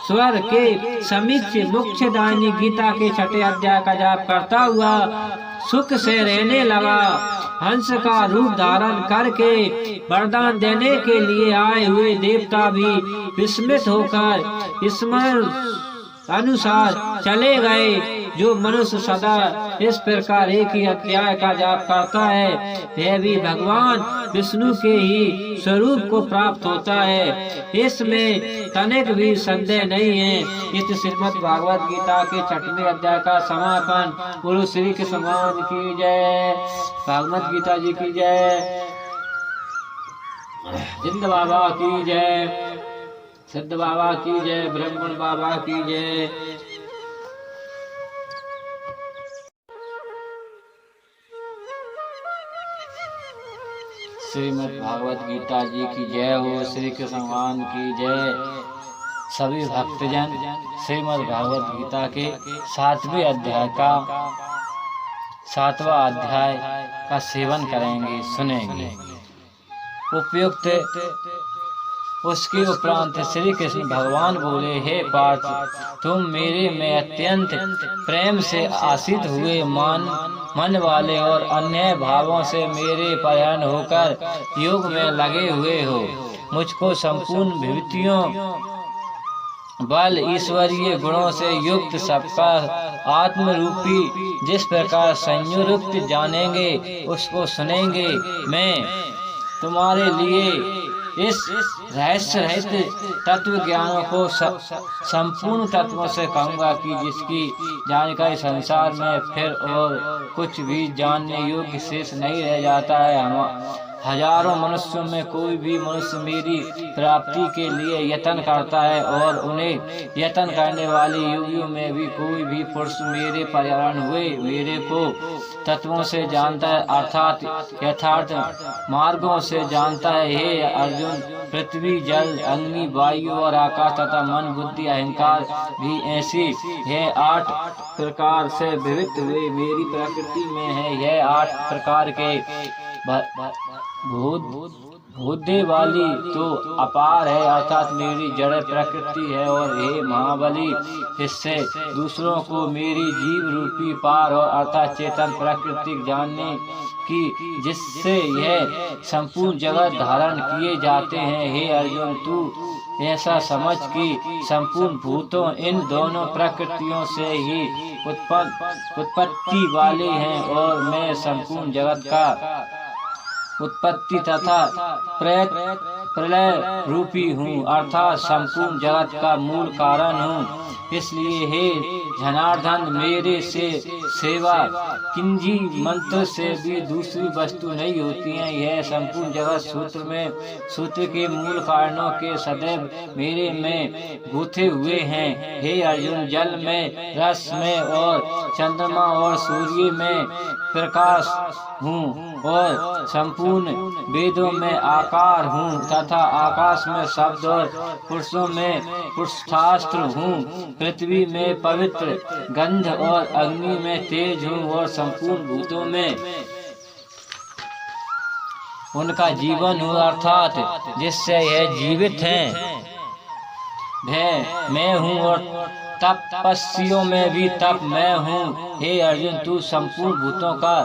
S1: स्वर के समीक्ष मोक्षदायिनी गीता के छठे अध्याय का जाप करता हुआ सुख से रहने लगा। हंस का रूप धारण करके वरदान देने के लिए आए हुए देवता भी विस्मित होकर स्मरण अनुसार चले गए। जो मनुष्य सदा इस प्रकार एक ही अध्याय का जाप करता है, वह भी भगवान विष्णु के ही स्वरूप को प्राप्त होता है। इसमें तनिक भी संदेह नहीं है। इस श्रीमद् भागवत गीता के छठवें अध्याय का समापन। गुरु श्री कृष्ण भगवान की जय। भागवत गीता जी की जय। जिंद बाबा की जय। सिद्ध बाबा की जय। ब्रह्मण बाबा की जय। श्रीमद् भागवत गीता जी की जय हो। श्री कृष्ण भगवान की जय। सभी भक्तजन श्रीमद् भागवत गीता के 7वें अध्याय का 7वां अध्याय का सेवन करेंगे, सुनेंगे। उपयुक्त उसके उपरांत श्री कृष्ण भगवान बोले, हे पार्थ, तुम मेरे में अत्यंत प्रेम से आशित हुए मन वाले और अन्य भावों से मेरे परायण होकर योग में लगे हुए हो। मुझको संपूर्ण विभूतियों बल ईश्वरीय गुणों से युक्त सबका आत्म रूपी जिस प्रकार संयुक्त जानेंगे उसको सुनेंगे। मैं तुम्हारे लिए इस रहस्य रहित तत्व ज्ञानों को संपूर्ण तत्वों से कहूँगा कि जिसकी जानकारी संसार में फिर और कुछ भी जानने योग्य शेष नहीं रह जाता है। हजारों मनुष्यों में कोई भी मनुष्य मेरी प्राप्ति के लिए यत्न करता है और उन्हें यत्न करने वाले योगियों में भी कोई भी पुरुष मेरे पर्यावरण हुए मेरे को तत्वों से जानता है, अर्थात यथार्थ मार्गों से जानता है। हे अर्जुन, पृथ्वी, जल, अग्नि, वायु और आकाश तथा मन, बुद्धि, अहंकार भी ऐसी है 8 प्रकार से विविध हुए मेरी प्रकृति में है। यह 8 प्रकार के बुद्धि वाली तो अपार है, अर्थात मेरी जड़ प्रकृति है। और हे महाबली, इससे दूसरों को मेरी जीव रूपी पार और अर्थात चेतन प्रकृति जानने की जिससे यह संपूर्ण जगत धारण किए जाते हैं। हे अर्जुन, तू ऐसा समझ कि संपूर्ण भूतों इन दोनों प्रकृतियों से ही उत्पत्ति वाले हैं और मैं संपूर्ण जगत का उत्पत्ति तथा प्रलय रूपी हूँ, अर्थात संपूर्ण जगत का मूल कारण हूँ। इसलिए हे जनार्दन, मेरे से सेवा किंजी मंत्र से भी दूसरी वस्तु नहीं होती है। यह संपूर्ण जगत सूत्र के मूल कारणों के सदैव मेरे में गूथे हुए हैं। हे अर्जुन, जल में, रस में और चंद्रमा और सूर्य में प्रकाश हूँ और संपूर्ण वेदों में आकार हूँ तथा आकाश में शब्द और पुरुषों में पुरुषास्त्र हूँ। पृथ्वी में पवित्र गंध और अग्नि में तेज हूँ और संपूर्ण भूतों में उनका जीवन हूँ, अर्थात जिससे यह जीवित हैं वह मैं हूँ और तपस्वियों में भी तप मैं हूँ। हे अर्जुन, तू संपूर्ण भूतों का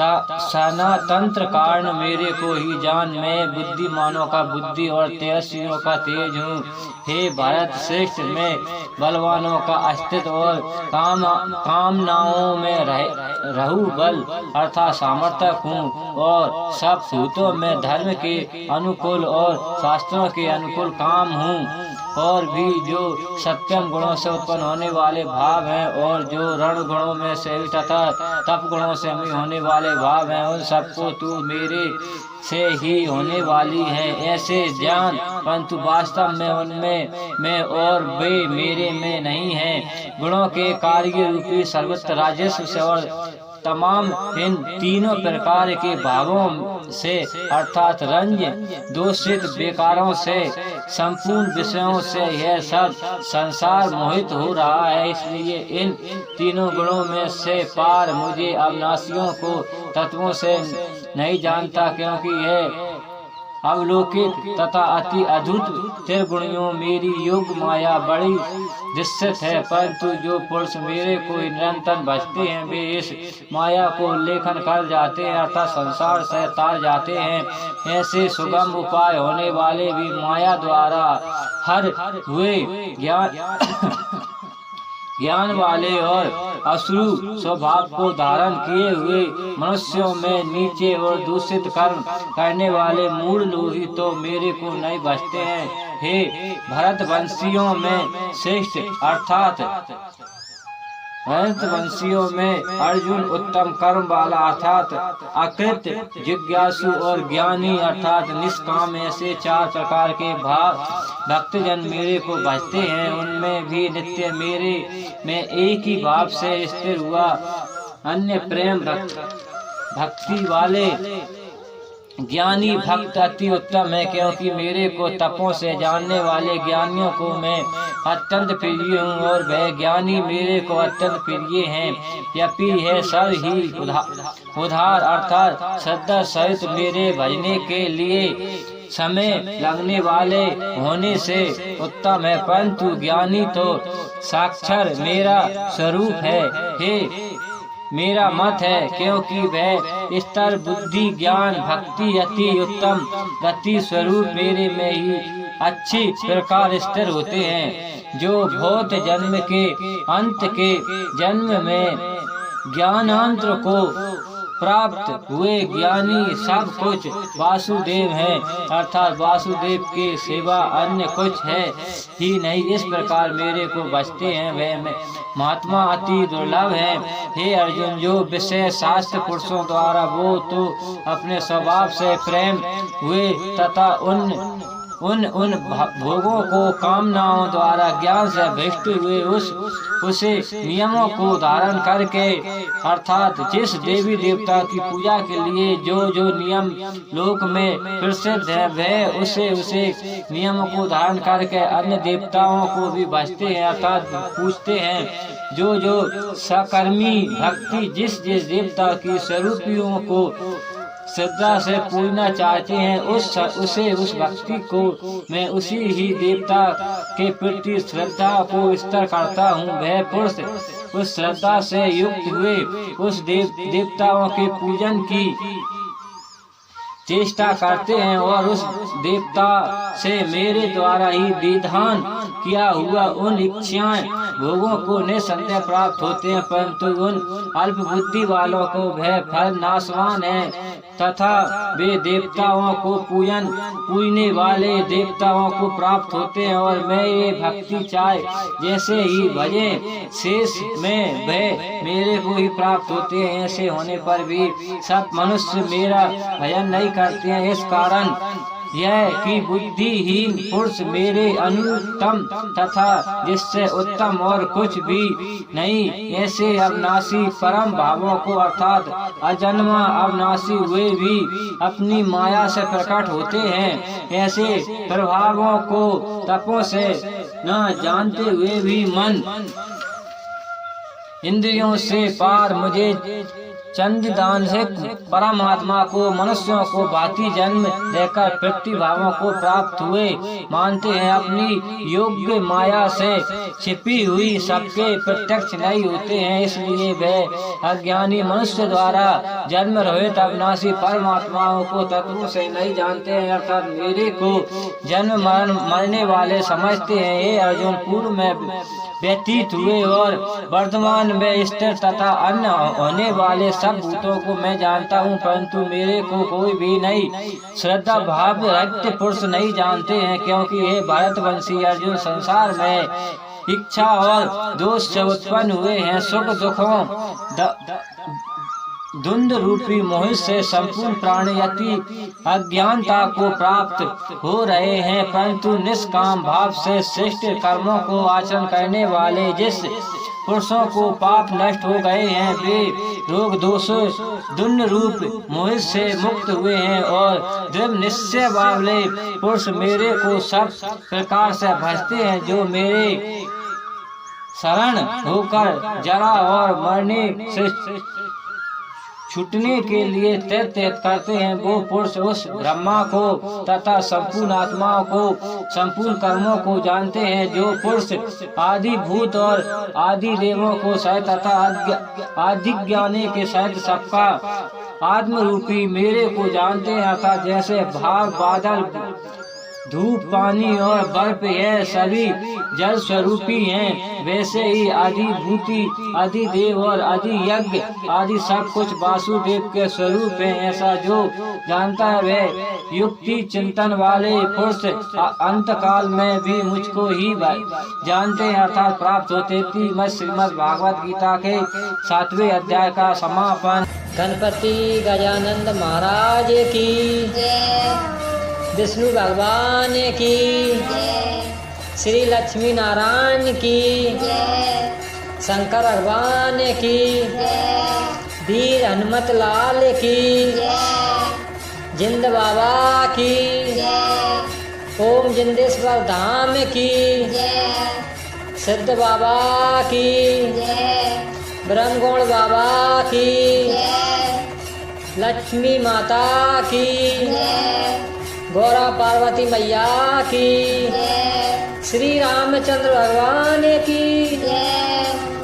S1: सनातंत्र कारण मेरे को ही जान, मैं बुद्धिमानों का बुद्धि और तेजस्वियों का तेज हूँ। हे भरत श्रेष्ठ, मैं बलवानों का अस्तित्व और कामनाओं में रहु बल अर्थात सामर्थक हूँ, और सब भूतों में धर्म के अनुकूल और शास्त्रों के अनुकूल काम हूँ। और भी जो सत्यम गुणों से उत्पन्न होने वाले भाव हैं, और जो रण गुणों में से तथा तप गुणों से होने वाले भाव हैं, उन सबको तू मेरे से ही होने वाली है ऐसे जान, परंतु वास्तव में उनमें मैं और वे मेरे में नहीं है। गुणों के कार्य रूपी सर्वत्र राजस्व से और तमाम इन तीनों प्रकार के भावों से अर्थात रंज दोषित बेकारों से संपूर्ण विषयों से यह सब संसार मोहित हो रहा है। इसलिए इन तीनों गुणों में से पार मुझे अविनाशियों को तत्वों से नहीं जानता, क्योंकि यह अवलोकित तथा अति अद्भुत त्रिगुणियों मेरी योग माया बड़ी विस्तृत है, परंतु जो पुरुष मेरे को निरंतर भजते हैं वे इस माया को लेखन कर जाते हैं अर्थात संसार से तार जाते हैं। ऐसे सुगम उपाय होने वाले भी माया द्वारा हर हुए ज्ञान वाले और अश्रु स्वभाव को धारण किए हुए मनुष्यों में नीचे और दूषित कर्म करने वाले मूढ़ लोही तो मेरे को नहीं बचते हैं। हे भरत वंशियों में श्रेष्ठ अर्थात भरत वंशियों में अर्जुन उत्तम कर्म वाला अर्थात अकृत जिज्ञासु और ज्ञानी अर्थात निष्काम ऐसे चार प्रकार के भक्तजन मेरे को भजते हैं। उनमें भी नित्य मेरे में एक ही भाव से स्थिर हुआ अन्य प्रेम भक्ति वाले ज्ञानी भक्त अति उत्तम है, क्योंकि मेरे को तपों से जानने वाले ज्ञानियों को मैं अत्यंत प्रिय हूँ और वह ज्ञानी मेरे को अत्यंत प्रिय हैं। यपि है सब ही उधार अर्थात श्रद्धा सहित मेरे भजने के लिए समय लगने वाले होने से उत्तम है, परंतु ज्ञानी तो साक्षर मेरा स्वरूप है। हे मेरा मत है, क्योंकि वह स्तर बुद्धि ज्ञान भक्ति अति उत्तम गति स्वरूप मेरे में ही अच्छी प्रकार स्थिर होते हैं। जो भौत जन्म के अंत के जन्म में ज्ञानांतर को प्राप्त हुए ज्ञानी सब कुछ वासुदेव है अर्थात वासुदेव के सिवा अन्य कुछ है ही नहीं। इस प्रकार मेरे को बचते हैं वह महात्मा अति दुर्लभ है। हे अर्जुन, जो विषय शास्त्र पुरुषों द्वारा वो तो अपने स्वभाव से प्रेम हुए तथा उन भोगों को कामनाओं द्वारा ज्ञान से भ्रष्ट हुए उसे नियमों को धारण करके अर्थात जिस देवी देवता की पूजा के लिए जो नियम लोक में प्रसिद्ध है वह उसे नियमों को धारण करके अन्य देवताओं को भी भजते हैं अर्थात पूजते हैं। जो सकर्मी भक्ति जिस देवता की स्वरूपियों को श्रद्धा से पूजना चाहते हैं उस भक्ति को मैं उसी ही देवता के प्रति श्रद्धा को स्तर करता हूँ। वह पुरुष उस श्रद्धा से युक्त हुए उस देवताओं के पूजन की चेष्टा करते हैं और उस देवता से मेरे द्वारा ही विधान किया हुआ उन इच्छाएं भोगों को निसंदेह प्राप्त होते हैं, परंतु उन अल्प बुद्धि वालों को वह फल नाशवान है तथा वे देवताओं को पूजने वाले देवताओं को प्राप्त होते हैं। और मैं ये भक्ति चाहे जैसे ही भजे शेष में वह मेरे को ही प्राप्त होते हैं। ऐसे होने पर भी सब मनुष्य मेरा भजन नहीं करते हैं। इस कारण यह कि बुद्धिहीन पुरुष मेरे अनुत्तम तथा जिससे उत्तम और कुछ भी नहीं ऐसे अविनाशी परम भावों को अर्थात अजन्मा अविनाशी हुए भी अपनी माया से प्रकट होते हैं। ऐसे प्रभावों को तपों से न जानते हुए भी मन इंद्रियों से पार मुझे चंद्रदान से परमात्मा को मनुष्यों को भांति जन्म देकर प्रकृति भावों को प्राप्त हुए मानते हैं। अपनी योग्य माया से छिपी हुई सबके प्रत्यक्ष नहीं होते हैं, इसलिए वे अज्ञानी मनुष्य द्वारा जन्म रहित अविनाशी परमात्माओं को तत्वों से नहीं जानते हैं, अर्थात मेरे को जन्म मरण मरने वाले समझते हैं। ये अर्जुन पूर्व में व्यतीत हुए और वर्तमान में स्थिर तथा अन्य होने वाले सब भूतों को मैं जानता हूँ, परंतु मेरे को कोई भी नहीं श्रद्धा भाव रक्त पुरुष नहीं जानते हैं, क्योंकि ये भारतवंशी अर्जुन संसार में इच्छा और दोष से उत्पन्न हुए हैं। सुख दुखों धुंध रूपी मोह से संपूर्ण प्राणी अति अज्ञानता को प्राप्त हो रहे हैं, परंतु निष्काम भाव से श्रेष्ठ कर्मों को आचरण करने वाले जिस पुरुषों को पाप नष्ट हो गए हैं, वे रोग दोष दुन्न रूप मोह से मुक्त हुए हैं और दृढ़ निश्चय वाले पुरुष मेरे को सब प्रकार से भजते हैं। जो मेरे शरण होकर जरा और मरने से छूटने के लिए त्यज करते हैं, वो पुरुष उस ब्रह्मा को तथा संपूर्ण आत्माओं को संपूर्ण कर्मों को जानते हैं। जो पुरुष आदि भूत और आदि देवों को सहित तथा आदि ज्ञानी के सहित सबका आत्म रूपी मेरे को जानते हैं, अर्थात जैसे भाग बादल धूप पानी और बर्फ यह सभी जल स्वरूपी हैं, वैसे ही आदि भूति आदि देव और आदि यज्ञ आदि सब कुछ वासुदेव के स्वरूप हैं। ऐसा जो जानता है वह युक्ति चिंतन वाले पुरुष अंत काल में भी मुझको ही जानते हैं, अर्थात प्राप्त होते। श्रीमद् भागवत गीता के 7वें अध्याय का समापन।
S2: गणपति गजानंद महाराज की, विष्णु भगवान की, श्री लक्ष्मी नारायण की, शंकर भगवान की, वीर हनुमत लाल की, जिंद बाबा की, ओम जिंदेश्वर धाम की, सिद्ध बाबा की, ब्रह्मगुण बाबा की, लक्ष्मी माता की, गौरा पार्वती मैया की, श्री रामचंद्र भगवान की,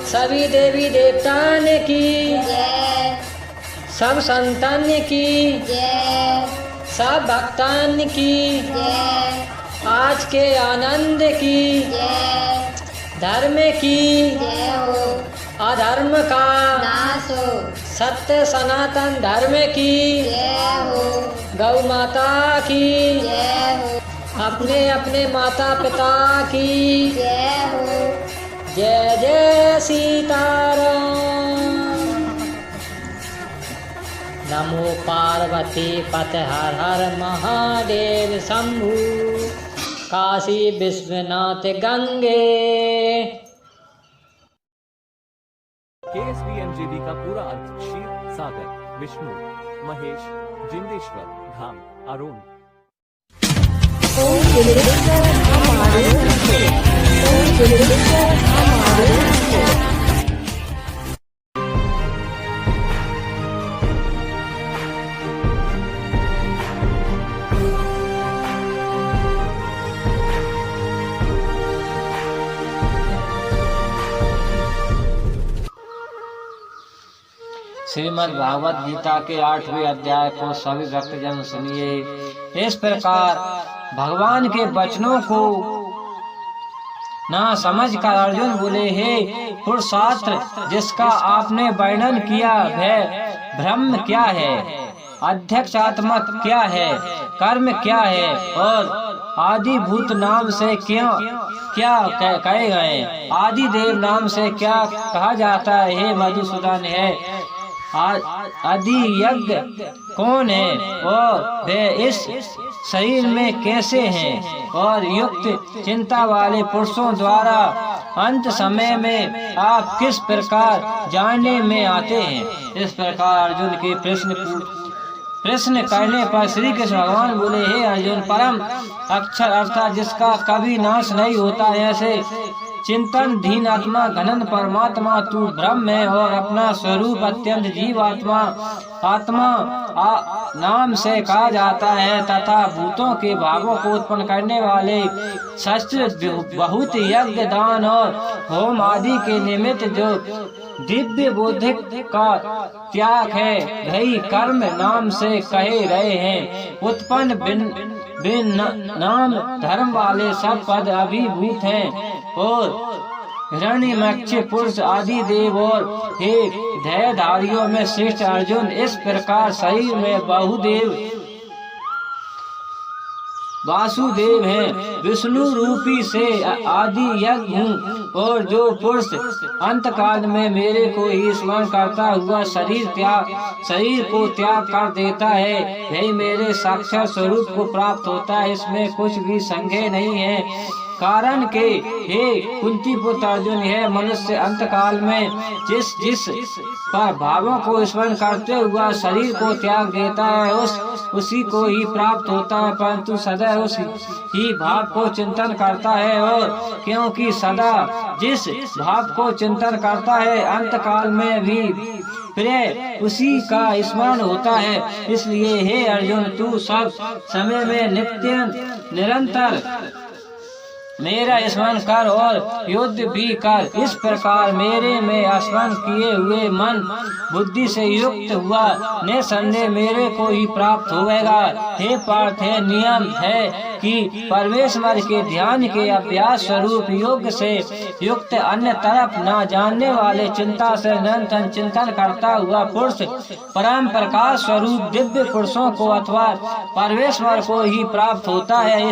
S2: सभी देवी देवतान की, सब संतान की, सब भक्तान की, आज के आनंद की, धर्म की अधर्म का नाश हो, सत्य सनातन धर्म की गौ माता की, अपने अपने माता पिता की जय जय सीताराम। नमो पार्वती पते हर हर महादेव शंभु, काशी विश्वनाथ गंगे।
S3: KSVMJD का पूरा अर्थ शिव, सागर, विष्णु, महेश, जिंदेश्वर, धाम, अरुण।
S1: श्रीमद् भागवत गीता के 8वें अध्याय को सभी भक्तजन सुनिए। इस प्रकार भगवान के वचनों को ना समझ कर अर्जुन बोले, हे पुरुषार्थ, जिसका आपने वर्णन किया है, ब्रह्म क्या है, अध्यक्षात्मक क्या है, कर्म क्या है और आदि भूत नाम से क्या कहे गए, आदि देव नाम से क्या कहा जाता है। हे मधुसूदन, है आदि यज्ञ कौन है और वे इस शरीर में कैसे हैं, और युक्त चिंता वाले पुरुषों द्वारा अंत समय में आप किस प्रकार जानने में आते हैं। इस प्रकार अर्जुन के प्रश्न करने पर श्री कृष्ण भगवान बोले, हे अर्जुन, परम अक्षर अर्थात जिसका कभी नाश नहीं होता, ऐसे चिंतन धीन आत्मा घनन परमात्मा तू ब्रह्म है और अपना स्वरूप अत्यंत जीव आत्मा नाम से कहा जाता है तथा भूतों के भावों को उत्पन्न करने वाले शस्त्र बहुत यज्ञ दान और होम आदि के निमित्त जो दिव्य बौद्धिक का त्याग है वही कर्म नाम से कहे रहे हैं। उत्पन्न बिन नाम धर्म वाले सब पद अभिभूत हैं और हिरण्यमक्ष पुरुष आदि देव और हे धैर्यधारियों में श्रेष्ठ अर्जुन इस प्रकार शरीर में बहुदेव वासुदेव है। विष्णु रूपी से आदि यज्ञ हूँ और जो पुरुष अंत काल में मेरे को ही स्मरण करता हुआ शरीर को त्याग कर देता है वही मेरे साक्षात स्वरूप को प्राप्त होता है। इसमें कुछ भी संदेह नहीं है। कारण के हे कुंती पुत्र अर्जुन यह मनुष्य अंत काल में जिस पर भावों को स्मरण करते हुआ शरीर को त्याग देता है उसी को ही प्राप्त होता है, परंतु सदा उस ही भाव को चिंतन करता है और क्योंकि सदा जिस भाव को चिंतन करता है अंत काल में भी प्रिय उसी का स्मरण होता है। इसलिए हे अर्जुन तू सब समय में निरंतर मेरा स्मरण कर और युद्ध भी कर। इस प्रकार मेरे में स्मरण किए हुए मन बुद्धि से युक्त हुआ निसंदेह मेरे को ही प्राप्त होगा। हे पार्थ है नियम है कि परमेश्वर के ध्यान के अभ्यास स्वरूप योग से युक्त अन्य तरफ न जानने वाले चिंता से निरंतर चिंतन करता हुआ पुरुष परम प्रकाश स्वरूप दिव्य पुरुषों को अथवा परमेश्वर को ही प्राप्त होता है।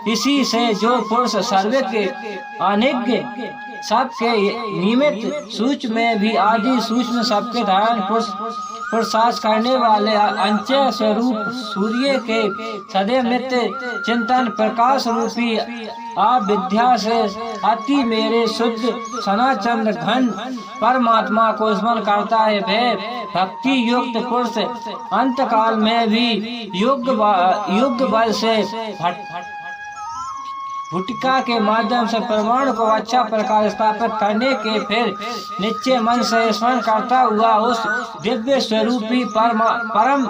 S1: इसी से जो पुरुष सर्वज्ञ अनिज्ञ सबके निमित्त सूक्ष्म में भी आदि सूक्ष्म सबके धारण पुरुषार्थ करने वाले अंचय स्वरूप सूर्य के सदैव नित्य चिंतन प्रकाश रूपी अविद्या से अति मेरे शुद्ध सनातन घन परमात्मा को स्मरण करता है। वह भक्ति युक्त पुरुष अंत काल में भी युग बल से भुटिका के माध्यम से परमाणु को अच्छा प्रकार स्थापित करने के फिर निश्चय मन से स्मरण करता हुआ उस दिव्य स्वरूपी परम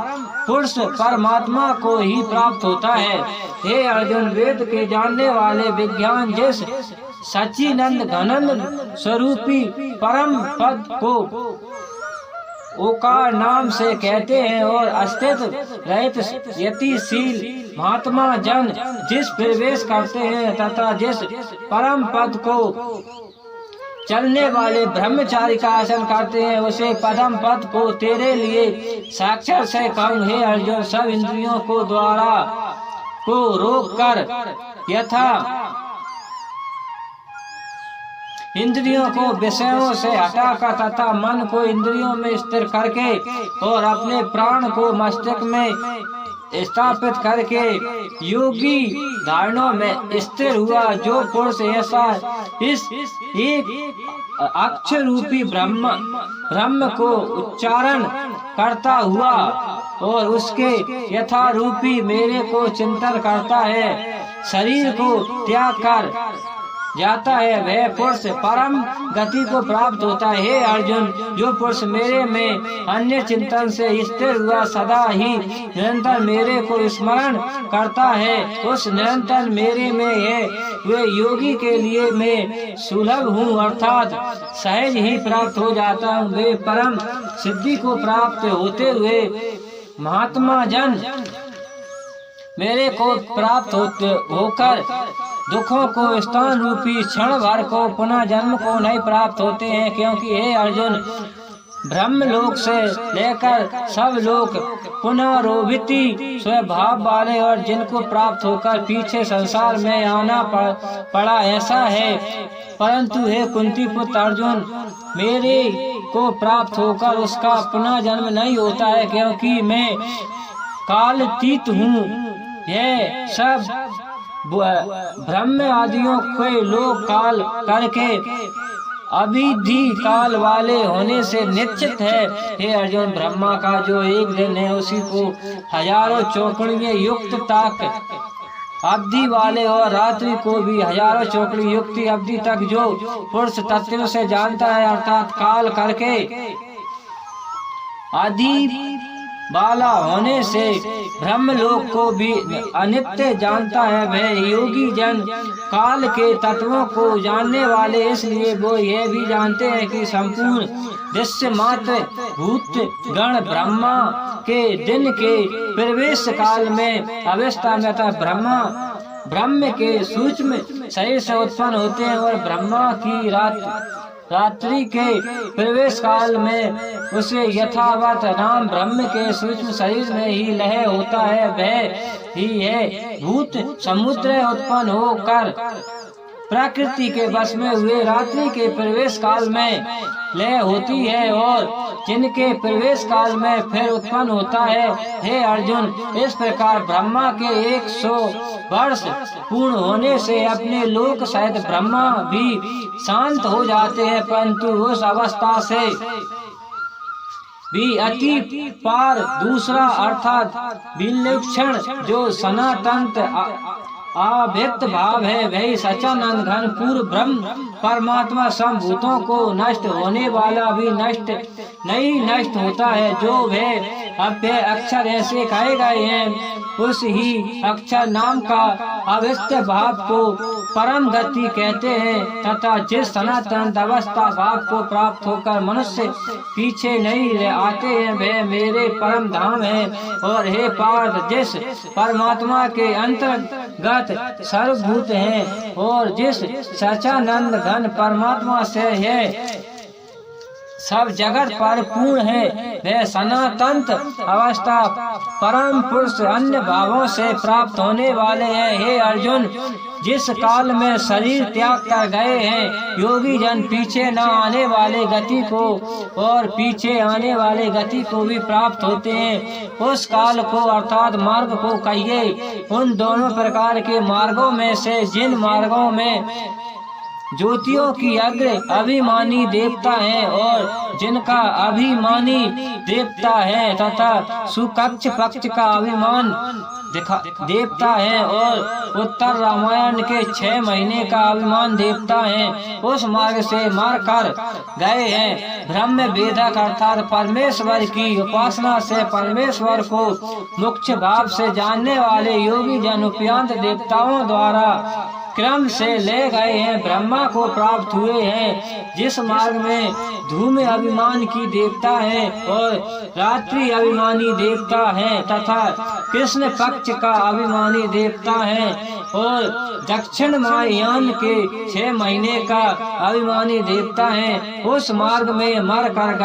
S1: पुरुष परमात्मा को ही प्राप्त होता है। हे अर्जुन वेद के जानने वाले विज्ञान जिस सच्चिदानंद घनंद स्वरूपी परम पद को ओकार नाम से कहते हैं और अस्तित्व रहित यतिशील महात्मा जन जिस प्रवेश करते हैं तथा जिस परम पद को चलने वाले ब्रह्मचारी का आसन करते हैं उसे परम पद को तेरे लिए साक्षात से कहूँ। हे अर्जुन सब इंद्रियों को द्वारा को रोक कर यथा इंद्रियों को विषयों से हटाकर तथा मन को इंद्रियों में स्थिर करके और अपने प्राण को मस्तिष्क में स्थापित करके योगी धारणों में स्थिर हुआ जो पुरुष ऐसा इस एक अक्षर रूपी ब्रह्म को उच्चारण करता हुआ और उसके यथा रूपी मेरे को चिंतन करता है शरीर को त्याग कर जाता है वह पुरुष परम गति को प्राप्त होता है। हे अर्जुन जो पुरुष मेरे में अन्य चिंतन से स्थिर हुआ सदा ही निरंतर मेरे को स्मरण करता है उस निरंतर मेरे में है वे योगी के लिए मैं सुलभ हूँ अर्थात सहज ही प्राप्त हो जाता हूँ। वे परम सिद्धि को प्राप्त होते हुए महात्मा जन मेरे को प्राप्त होकर दुखों को स्थान रूपी क्षण भर को पुनः जन्म को नहीं प्राप्त होते हैं क्योंकि हे अर्जुन ब्रह्म लोक से लेकर सब लोग पुनरोभिति स्वभाव वाले और जिनको प्राप्त होकर पीछे संसार में आना पड़ा ऐसा है। परंतु हे कुंती पुत्र अर्जुन मेरे को प्राप्त होकर उसका पुनः जन्म नहीं होता है क्योंकि मैं कालातीत हूँ। यह सब ब्रह्म आदियों के लोग काल करके अभिधि काल वाले होने से निश्चित है। हे अर्जुन ब्रह्मा का जो एक दिन है उसी को हजारों चौकड़ियों युक्त ताक अवधि वाले और रात्रि को भी हजारों चौकड़ी युक्ति अवधि तक जो पुरुष तत्व से जानता है अर्थात काल करके आदि वाला होने से ब्रह्मलोक को भी अनित्य जानता है। वह योगी जन काल के तत्वों को जानने वाले, इसलिए वो यह भी जानते हैं कि संपूर्ण दृश्य मात्र भूत गण ब्रह्मा के दिन के प्रवेश काल में अवस्था में था ब्रह्म के सूक्ष्म शरीर से उत्पन्न होते हैं और ब्रह्मा की रात्रि के प्रवेश काल में उसे यथावत नाम ब्रह्म के सूक्ष्म शरीर में ही लय होता है। वह ही है भूत समुद्र उत्पन्न होकर प्रकृति के वश में हुए रात्रि के प्रवेश काल में लय होती है और जिनके प्रवेश काल में फिर उत्पन्न होता है। हे अर्जुन, इस प्रकार ब्रह्मा के 100 वर्ष पूर्ण होने से अपने लोक सहित ब्रह्मा भी शांत हो जाते हैं, परंतु उस अवस्था से भी अति पार दूसरा अर्थात विलक्षण जो सनातन अव्यक्त भाव है, वही सच्चिदानंद घन पूर्ण ब्रह्म परमात्मा संभूतों को नष्ट होने वाला भी नहीं नष्ट होता है। जो वह अव्यय अक्षर ऐसे कहे गए हैं, उस ही अक्षर नाम का अव्यक्त भाव को परम गति कहते हैं तथा जिस सनातन अवस्था भाव को प्राप्त होकर मनुष्य पीछे नहीं आते हैं, वह मेरे परम धाम है। और हे पार्थ, जिस परमात्मा के अंतर्गत सर्वभूत हैं और जिस सच्चिदानंद घन परमात्मा से है सब जगत पर पूर्ण है, वह सनातन अवस्था परम पुरुष अन्य भावों से प्राप्त होने वाले हैं। हे अर्जुन, जिस काल में शरीर त्याग कर गए हैं, योगी जन पीछे न आने वाले गति को और पीछे आने वाले गति को भी प्राप्त होते हैं। उस काल को अर्थात मार्ग को कहिए। उन दोनों प्रकार के मार्गों में से जिन मार्गों में ज्योतियों की अग्र अभिमानी देवता है और जिनका अभिमानी देवता है तथा सुकक्ष पक्ष का अभिमान देवता है और उत्तर रामायण के 6 महीने का अभिमान देवता है, उस मार्ग से मार कर गए हैं। ब्रह्म वेदक अर्थात परमेश्वर की उपासना से परमेश्वर को मुख्य भाव से जानने वाले योगी जन उपयंत देवताओं द्वारा क्रम से ले गए हैं ब्रह्मा को प्राप्त हुए हैं। जिस मार्ग में धूम अभिमान की देवता है और रात्रि अभिमानी देवता है तथा कृष्ण पक्ष का अभिमानी देवता है और दक्षिण महायान के 6 महीने का अभिमानी देवता है, उस मार्ग में मर कर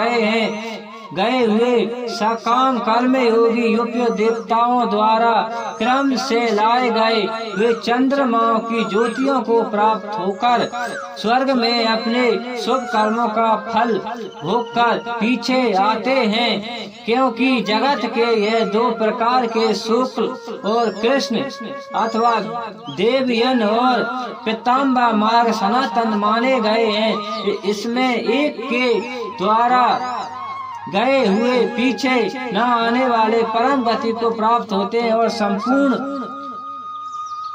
S1: गए हुए सकाम कर्म योगी युक्त देवताओं द्वारा क्रम से लाए गए वे चंद्रमाओं की ज्योतियों को प्राप्त होकर स्वर्ग में अपने शुभ कर्मों का फल भोगकर पीछे आते हैं। क्योंकि जगत के यह 2 प्रकार के शुक्ल और कृष्ण अथवा देवयन और पीताम्बर मार्ग सनातन माने गए हैं। इसमें एक के द्वारा गए हुए पीछे न आने वाले परम गति को प्राप्त होते हैं और संपूर्ण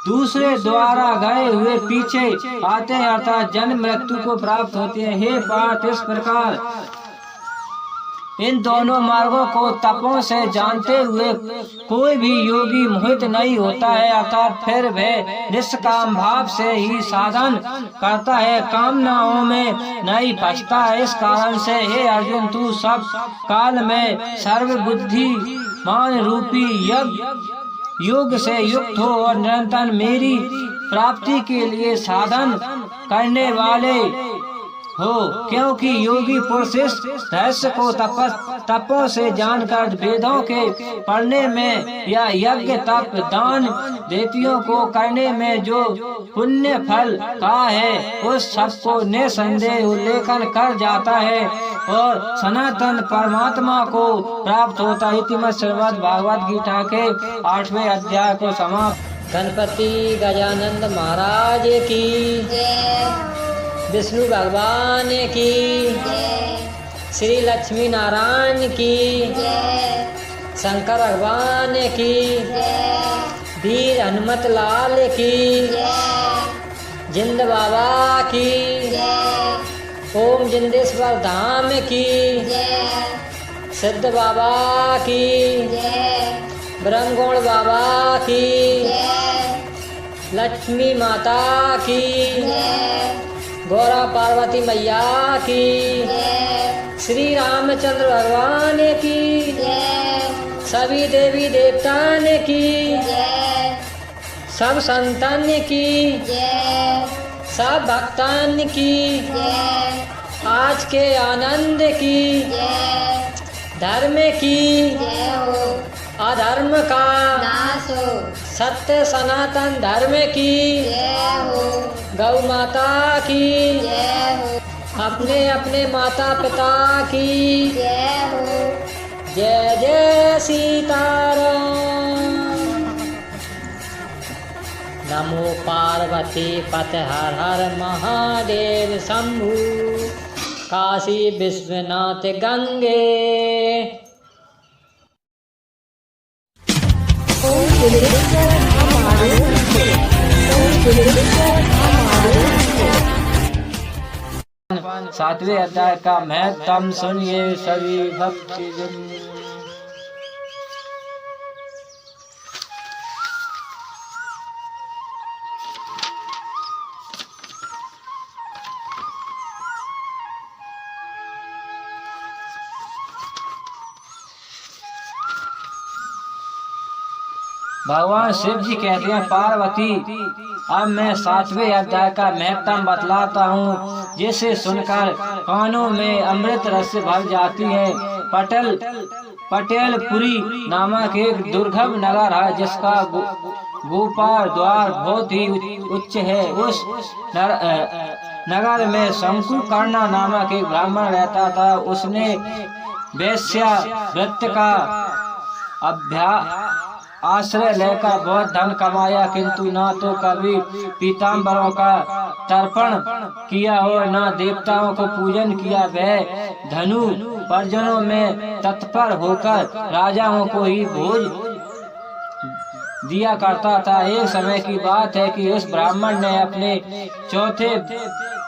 S1: दूसरे द्वारा गए हुए पीछे आते हैं अर्थात जन्म मृत्यु को प्राप्त होते हैं। हे पार्थ, इस प्रकार इन दोनों मार्गों को तपों से जानते हुए कोई भी योगी मोहित नहीं होता है अर्थात फिर वह निष्काम भाव से ही साधन करता है, कामनाओं में नहीं फंसता है। इस कारण से हे अर्जुन, तू सब काल में सर्वबुद्धि मान रूपी योग से युक्त हो और निरंतर मेरी प्राप्ति के लिए साधन करने वाले हो। क्योंकि योगी पुरुष इस रहस्य को तपों से जानकर वेदों के पढ़ने में या यज्ञ तप दान देतियों को करने में जो पुण्य फल का है उस सब को निसंदेह उल्लेखन कर जाता है और सनातन परमात्मा को प्राप्त होता है। इतिमत श्रीमद् भागवत गीता के 8वें अध्याय को समाप्त।
S2: गणपति गजानंद महाराज की, विष्णु भगवान की, श्री लक्ष्मी नारायण की, शंकर भगवान की, वीर हनुमत लाल की, जिंद बाबा की, ओम जिंदेश्वर धाम की, सिद्ध बाबा की, ब्रह्मगुण बाबा की, लक्ष्मी माता की, गौरा पार्वती मैया की, श्री रामचंद्र भगवान की, सभी देवी देवतान की, सब संतान की, सब भक्तान की, आज के आनंद की, धर्म की अधर्म का
S4: नाश हो,
S2: सत्य सनातन धर्म की, गौ माता की, अपने अपने माता पिता की, जय जय सीताराम। नमो पार्वती पते हर हर महादेव शंभु, काशी विश्वनाथ गंगे।
S1: सातवें अध्याय का महत्व सुनिए सभी भक्ति जन। भगवान शिव जी कहते हैं, पार्वती अब मैं सातवें अध्याय का महत्व बतलाता हूँ, जिसे सुनकर कानों में अमृत रस भर जाती है। पटेलपुरी नामक एक दुर्गम नगर है, जिसका गोपाल द्वार बहुत ही उच्च है। उस नगर में शंकुकर्ण नामक एक ब्राह्मण रहता था। उसने वेश्या वृत्ति का आश्रय लेकर बहुत धन कमाया, किंतु न तो कभी पीताम्बरों का तर्पण किया और न देवताओं को पूजन किया। वह धनु पर्जनों में तत्पर होकर राजाओं को ही भोज दिया करता था। एक समय की बात है कि उस ब्राह्मण ने अपने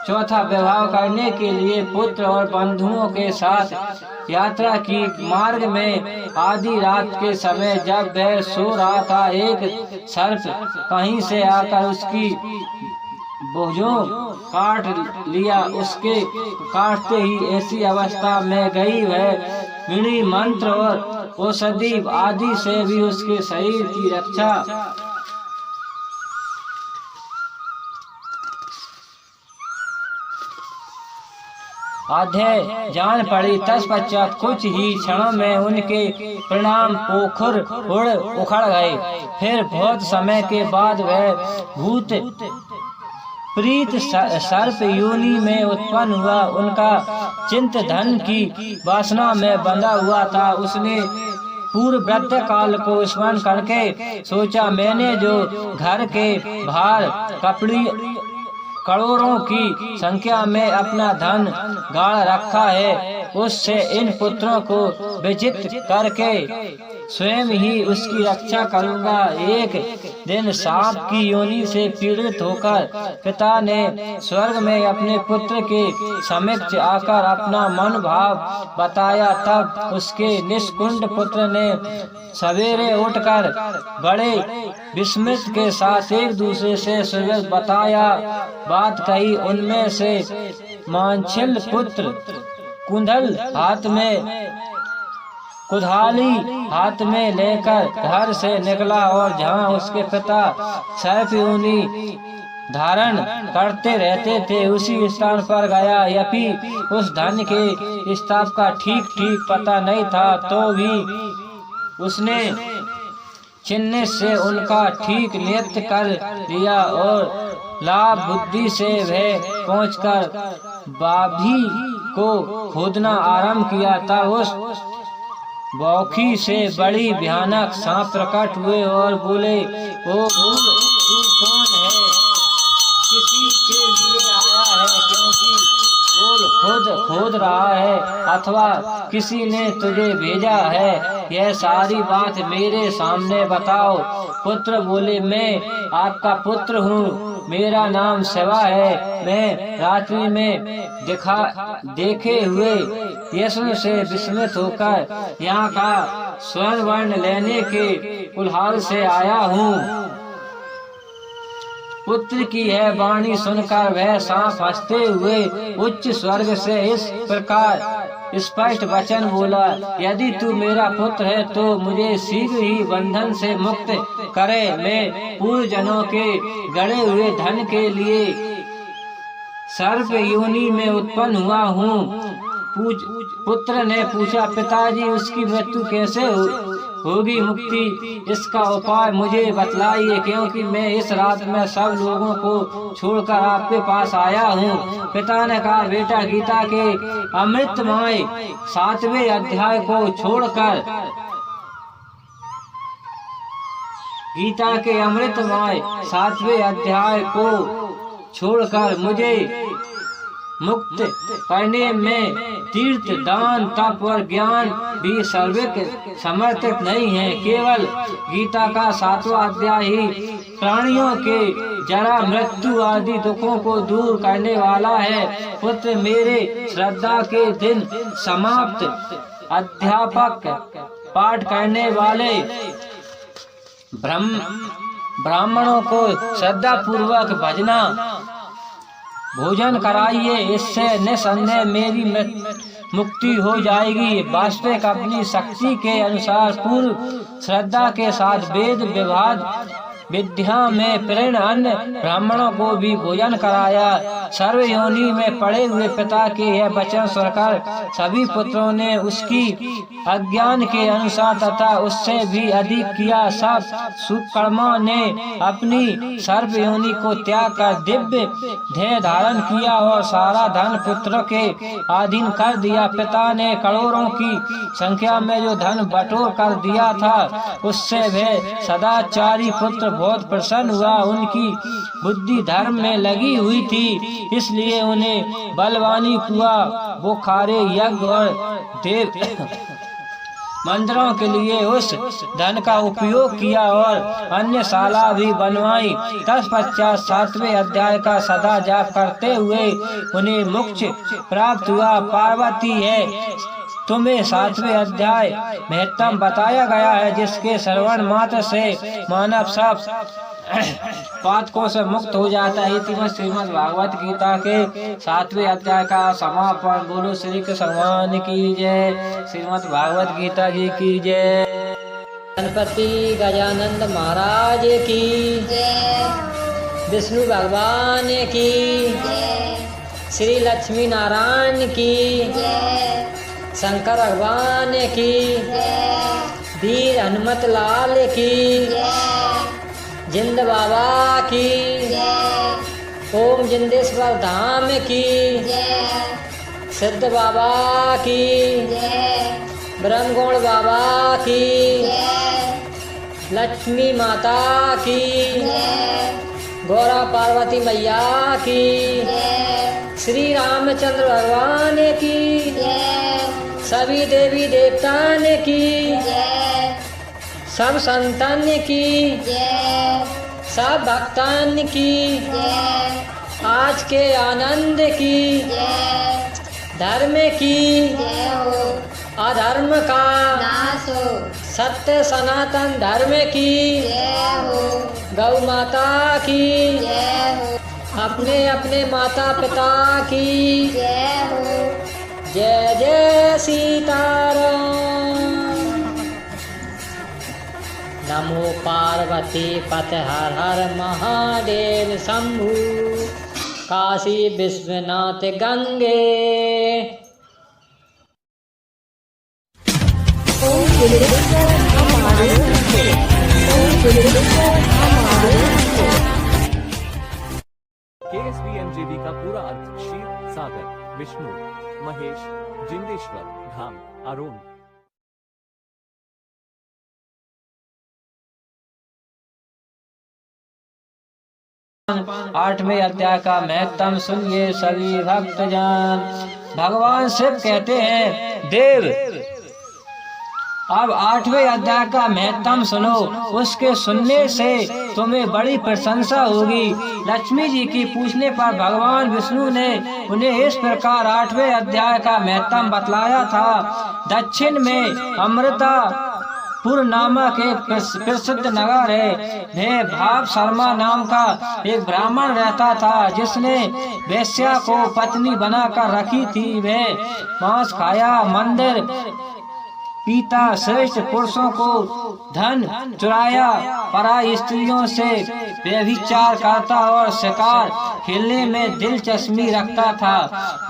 S1: चौथा विवाह करने के लिए पुत्र और बंधुओं के साथ यात्रा की। मार्ग में आधी रात के समय जब वह सो रहा था, एक सर्प कहीं से आकर उसकी भुजों काट लिया। उसके काटते ही ऐसी अवस्था में गई वह मिणी मंत्र और औषधि आदि से भी उसके शरीर की रक्षा आधे जान पड़ी। तत्पश्चात कुछ ही क्षणों में उनके परिणाम पोखर उखड़ गए। फिर बहुत समय के बाद वह भूत प्रीत सर्प योनि में उत्पन्न हुआ। उनका चिंत धन की वासना में बंधा हुआ था। उसने पूर्व व्रत काल को स्मरण करके सोचा, मैंने जो घर के बाहर करोड़ों की संख्या में अपना धन गाड़ रखा है, उससे इन पुत्रों को विजित करके स्वयं ही उसकी रक्षा करूंगा। एक दिन सांप की योनि से पीड़ित होकर पिता ने स्वर्ग में अपने पुत्र के समक्ष आकर अपना मन भाव बताया। तब उसके निष्कुंड पुत्र ने सवेरे उठकर बड़े विस्मित के साथ एक दूसरे से सुबह बताया बात कही। उनमें से मांछिल पुत्र कुल्हाड़ी हाथ में लेकर घर से निकला और जहां उसके पिता सर्प योनि धारण करते रहते थे, उसी स्थान पर गया। यपि उस धन के स्थान का ठीक पता नहीं था, तो भी उसने चिन्ह से उनका ठीक नियत कर लिया और लाभ बुद्धि से वह पहुंचकर बाभी को खोदना आरंभ किया। तब उस बौखी से बड़ी भयानक सांप प्रकट हुए और बोले, ओ तू कौन है, किसी के लिए आया है, क्योंकि खुद खोद रहा है अथवा किसी ने तुझे भेजा है, यह सारी बात मेरे सामने बताओ। पुत्र बोले, मैं आपका पुत्र हूँ, मेरा नाम शिवा है। मैं रात्रि में देखे हुए यशु से विस्मित होकर यहाँ का स्वर्ण वर्ण लेने के कुल्हाड़ से आया हूँ। पुत्र की यह वाणी सुनकर वह सांप हंसते हुए उच्च स्वर्ग से इस प्रकार स्पष्ट वचन बोला, यदि तू मेरा पुत्र है तो मुझे शीघ्र ही बंधन से मुक्त करे। मैं पूर्व जनों के गड़े हुए धन के लिए सर्प योनि में उत्पन्न हुआ हूँ। पुत्र ने पूछा, पिताजी उसकी मृत्यु कैसे होगी मुक्ति, इसका उपाय मुझे बतलाइए, क्योंकि मैं इस रात में सब लोगों को छोड़कर आपके पास आया हूँ। पिता ने कहा, बेटा गीता के अमृतमय 7वें अध्याय को छोड़कर मुझे मुक्त करने में तीर्थ दान तप और ज्ञान भी सर्विक समर्थित नहीं है। केवल गीता का 7वां अध्याय ही प्राणियों के जरा मृत्यु आदि दुखों को दूर करने वाला है। पुत्र, मेरे श्रद्धा के दिन समाप्त अध्यापक पाठ करने वाले ब्राह्मणों को श्रद्धा पूर्वक भजना भोजन कराइए, इससे निसंदेह मेरी मुक्ति हो जाएगी। वास्तविक अपनी शक्ति के अनुसार पूर्व श्रद्धा के साथ वेद विद्या में प्रेरण अन्य ब्राह्मणों को भी भोजन कराया। सर्व योनि में पड़े हुए पिता के यह वचन सुनकर सभी पुत्रों ने उसकी अज्ञान के अनुसार तथा उससे भी अधिक किया। सब सुकर्मा ने अपनी सर्व योनि को त्याग कर दिव्य देह धारण किया और सारा धन पुत्र के अधीन कर दिया। पिता ने करोड़ों की संख्या में जो धन बटोर कर दिया था, उससे वह सदाचारी पुत्र बहुत प्रसन्न हुआ। उनकी बुद्धि धर्म में लगी हुई थी, इसलिए उन्हें बलवानी कुआ, बुखारे, यज्ञ और देव मंदिरों के लिए उस धन का उपयोग किया और अन्य शाला भी बनवाई। तत्पश्चात 7वें अध्याय का सदा जाप करते हुए उन्हें मोक्ष प्राप्त हुआ। पार्वती है, तुम्हें 7वें अध्याय महत्तम बताया गया है, जिसके श्रवण मात्र से मानव सब पातकों से मुक्त हो जाता है। इति श्रीमद् भागवत गीता के 7वें अध्याय का समापन। बोलो श्री कृष्ण भगवान की जय। श्रीमद् भागवत गीता जी की जय।
S2: गणपति गजानंद महाराज की जय। विष्णु भगवान की जय। श्री लक्ष्मी नारायण की जय। शंकर भगवान की जय। वीर हनुमत लाल की जय। जिंद बाबा की जय। ओम जिंदेश्वर धाम की जय। सिद्ध बाबा की जय। ब्रह्मगुण बाबा की जय। लक्ष्मी माता की जय। गौरा पार्वती मैया की जय। श्री रामचंद्र भगवान की जय। सभी देवी देवतान की जय। सब संतान की जय। सब भक्तान की जय। आज के आनंद की जय। धर्म की जय हो, अधर्म का नाश हो। सत्य सनातन धर्म की जय हो। गौ माता की जय हो। अपने अपने माता पिता की जय हो। जय जय सीताराम। नमो पार्वती पते हर हर महादेव शंभु। काशी विश्वनाथ गंगे।
S3: KSBMJV का पूरा अर्थ शिव, सागर, विष्णु, महेश, जिंदेश्वर, धाम, अरुण।
S1: 8वें अध्याय का महत्तम सुनिए सभी भक्तजन। भगवान शिव कहते हैं, देव अब 8वें अध्याय का महत्तम सुनो, उसके सुनने से तुम्हें बड़ी प्रशंसा होगी। लक्ष्मी जी की पूछने पर भगवान विष्णु ने उन्हें इस प्रकार 8वें अध्याय का महत्तम बतलाया था। दक्षिण में अमृतापुर नामक एक प्रसिद्ध नगर है। वह भाव शर्मा नाम का एक ब्राह्मण रहता था, जिसने वेश्या को पत्नी बनाकर रखी थी। वह मांस खाया, मंदिर पीता, श्रेष्ठ पुरुषों को धन चुराया, पराई स्त्रियों से व्यभिचार करता और शिकार खेलने में दिलचस्पी रखता था।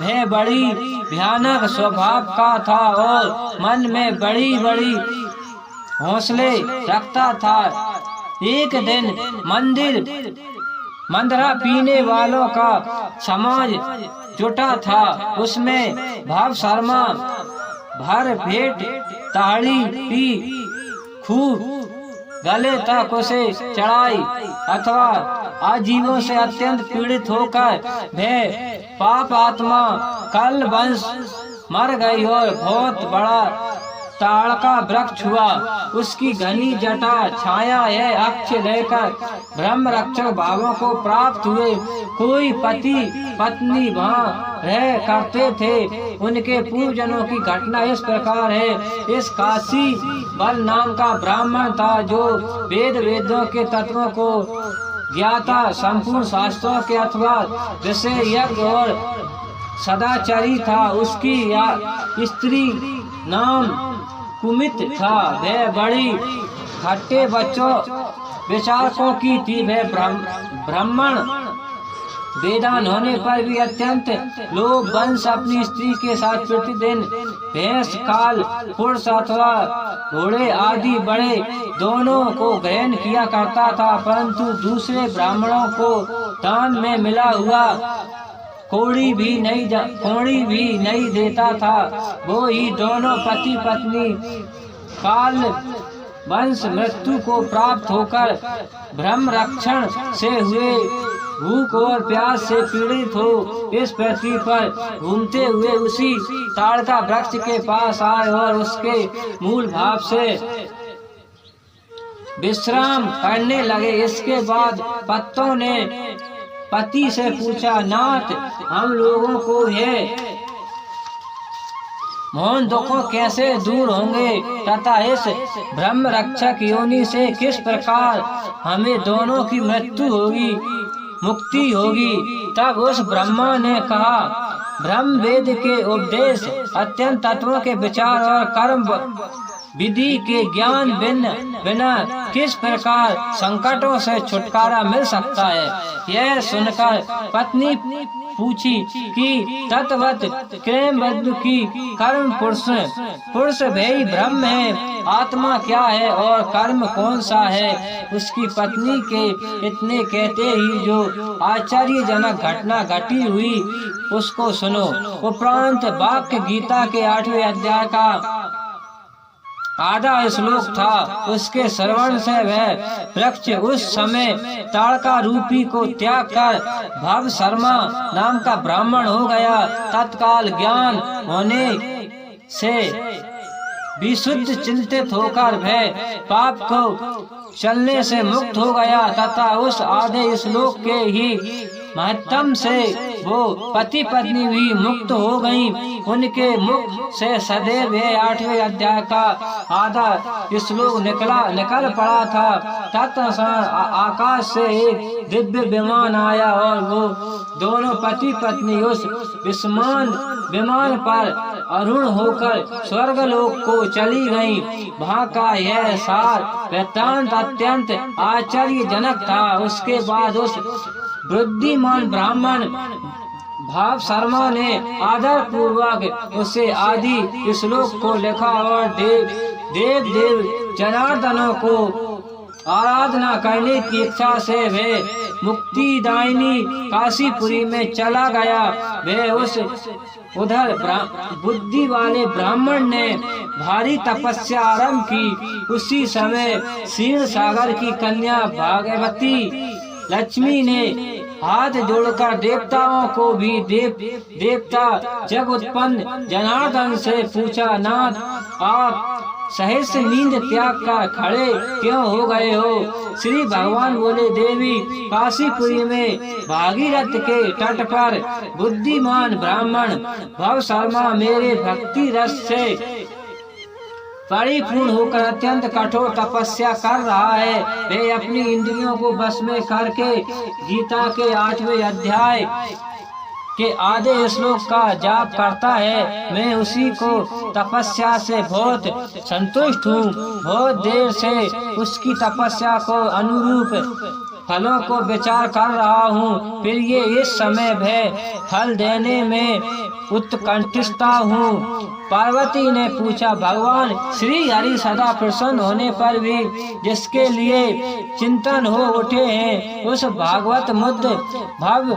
S1: वह बड़ी भयानक स्वभाव का था और मन में बड़ी बड़ी हौसले रखता था। एक दिन मंदरा पीने वालों का समाज जुटा था। उसमें भाव शर्मा भर पेट ताड़ी पी खूब गले तक उसे चढ़ाई अथवा आजीवों से अत्यंत पीड़ित होकर वह पाप आत्मा कल वंश मर गई और बहुत बड़ा ताड़ का वृक्ष हुआ। उसकी घनी जटा छाया यह अक्ष लेकर ब्रह्म रक्षक भावों को प्राप्त हुए। कोई पति पत्नी वहाँ रह करते थे। उनके पूर्वजनों की घटना इस प्रकार है। इस काशी बल नाम का ब्राह्मण था, जो वेदों के तत्वों को ज्ञाता, संपूर्ण शास्त्रों के अथवा विषय यज्ञ और सदाचारी था। उसकी स्त्री नाम कुमित था। वह बड़ी खट्टे बच्चों विचारकों की थी। वह ब्राह्मण वेदान होने पर भी अत्यंत लोभ वंश अपनी स्त्री के साथ प्रतिदिन भैंस, काल, पुरुष अथवा घोड़े आदि बड़े दोनों को ग्रहण किया करता था, परंतु दूसरे ब्राह्मणों को दान में मिला हुआ कोड़ी भी नहीं देता था। वो ही दोनों पति पत्नी काल वंश मृत्यु को प्राप्त होकर ब्रह्म रक्षण से हुए भूख और प्यास से पीड़ित हो इस पृथ्वी पर घूमते हुए उसी ताड़ का वृक्ष के पास आए और उसके मूल भाव से विश्राम करने लगे। इसके बाद पत्तों ने पति से पूछा, नाथ, हम लोगों को ये मोहन दुखों कैसे दूर होंगे तथा इस ब्रह्म रक्षक योनि से किस प्रकार हमें दोनों की मृत्यु होगी, मुक्ति होगी। तब उस ब्रह्मा ने कहा, ब्रह्म वेद के उपदेश, अत्यंत तत्वों के विचार और कर्म विधि के ज्ञान बिना किस प्रकार संकटों से छुटकारा मिल सकता है। यह सुनकर पत्नी पूछी कि तत्वत प्रेम बद्ध की कर्म पुरुष वही ब्रह्म है, आत्मा क्या है और कर्म कौन सा है। उसकी पत्नी के इतने कहते ही जो आश्चर्यजनक घटना घटी हुई उसको सुनो। उपरांत वाक्य गीता के 8वें अध्याय का आधा श्लोक था। उसके श्रवण से वह वृक्ष उस समय ताड़का रूपी को त्याग कर भव शर्मा नाम का ब्राह्मण हो गया। तत्काल ज्ञान होने से विशुद्ध चिंतित होकर वह पाप को चलने से मुक्त हो गया तथा उस आधे श्लोक के ही महत्तम से वो पति पत्नी भी मुक्त हो गईं। उनके मुख से सदैव 8वें अध्याय का आधा श्लोक निकल पड़ा था। तत्क्षण आकाश से एक दिव्य विमान आया और वो दोनों पति पत्नी उस विमान पर अरुण होकर स्वर्गलोक को चली गईं। वहाँ का यह सार वृत्तांत अत्यंत आश्चर्यजनक था। उसके बाद उस बुद्धिमान ब्राह्मण भाव शर्मा ने आदर पूर्वक उसे आदि श्लोक को लिखा और देव जनार्दनों को आराधना करने की इच्छा से वे मुक्तिदायिनी काशीपुरी में चला गया। वे उधर बुद्धि वाले ब्राह्मण ने भारी तपस्या आरंभ की। उसी समय क्षीर सागर की कन्या भागवती लक्ष्मी ने हाथ जोड़कर देवताओं को भी देवता जग उत्पन्न जनार्दन से पूछा, नाथ आप सहस्र नींद त्याग कर खड़े क्यों हो गए हो? श्री भगवान बोले, देवी काशीपुरी में भागीरथ के तट पर बुद्धिमान ब्राह्मण भव शर्मा मेरे भक्ति रस से परिपूर्ण होकर अत्यंत कठोर तपस्या कर रहा है। वे अपनी इंद्रियों को बस में करके गीता के 8वें अध्याय के आधे श्लोक का जाप करता है। मैं उसी को तपस्या से बहुत संतुष्ट हूँ। बहुत देर से उसकी तपस्या को अनुरूप फलों को विचार कर रहा हूँ। फिर ये इस समय भय फल देने में उत्कंठित हूँ। पार्वती ने पूछा, भगवान श्री हरि सदा प्रसन्न होने पर भी जिसके लिए चिंतन हो उठे हैं, उस भागवत मुद्द भव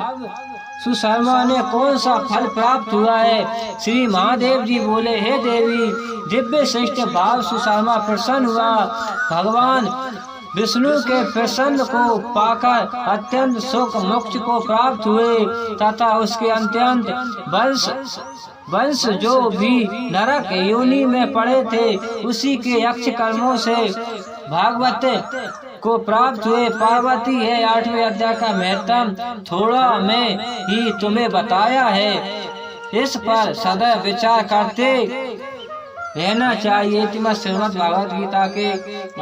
S1: सुशर्मा ने कौन सा फल प्राप्त हुआ है? श्री महादेव जी बोले, हे देवी दिव्य श्रेष्ठ भाव सुशर्मा प्रसन्न हुआ। भगवान विष्णु के प्रसन्न को पाकर अत्यंत सुख मोक्ष को प्राप्त हुए तथा उसके अत्यंत वंश जो भी नरक योनि में पड़े थे उसी के यक्ष कर्मों से भागवत को प्राप्त हुए। पार्वती है 8वें अध्याय का महत्व थोड़ा मैं ही तुम्हें बताया है, इस पर सदैव विचार करते रहना चाहिए। श्रीमद् भागवत गीता के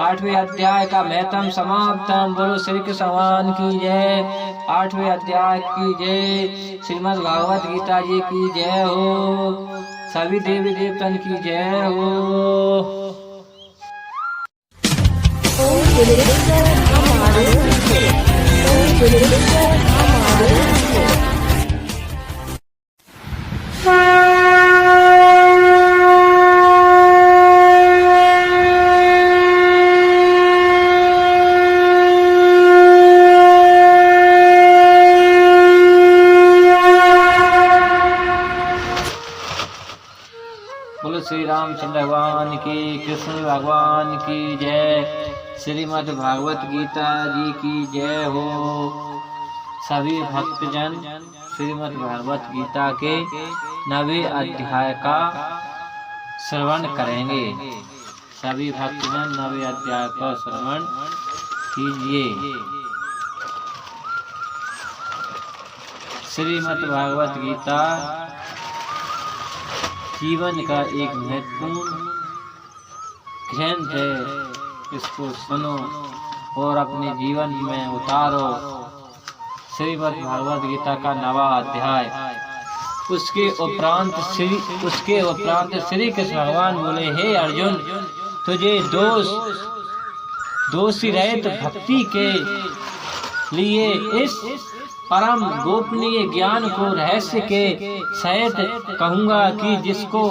S1: 8वें अध्याय का महत्व समाप्तम। बोलो श्री कृष्ण भगवान की जय। 8वें अध्याय की जय। श्रीमद् भागवत गीता जी की जय हो। सभी देवी देवतन की जय हो। बोलो श्री रामचंद्र भगवान की, कृष्ण भगवान की जय। श्रीमद् भागवत गीता जी की जय हो। सभी भक्तजन श्रीमद् भागवत गीता के 9वें अध्याय का श्रवण करेंगे। सभी भक्तजन 9वें अध्याय का श्रवण कीजिए। श्रीमद् भागवत गीता जीवन का एक महत्वपूर्ण ग्रंथ है। इसको सुनो और अपने जीवन में उतारो। श्रीमद् भागवत गीता का 9वां अध्याय। उसके उपरांत श्री कृष्ण भगवान बोले, हे अर्जुन तुझे दोषी रहित भक्ति के लिए इस परम गोपनीय ज्ञान को रहस्य के सहित कहूँगा कि जिसको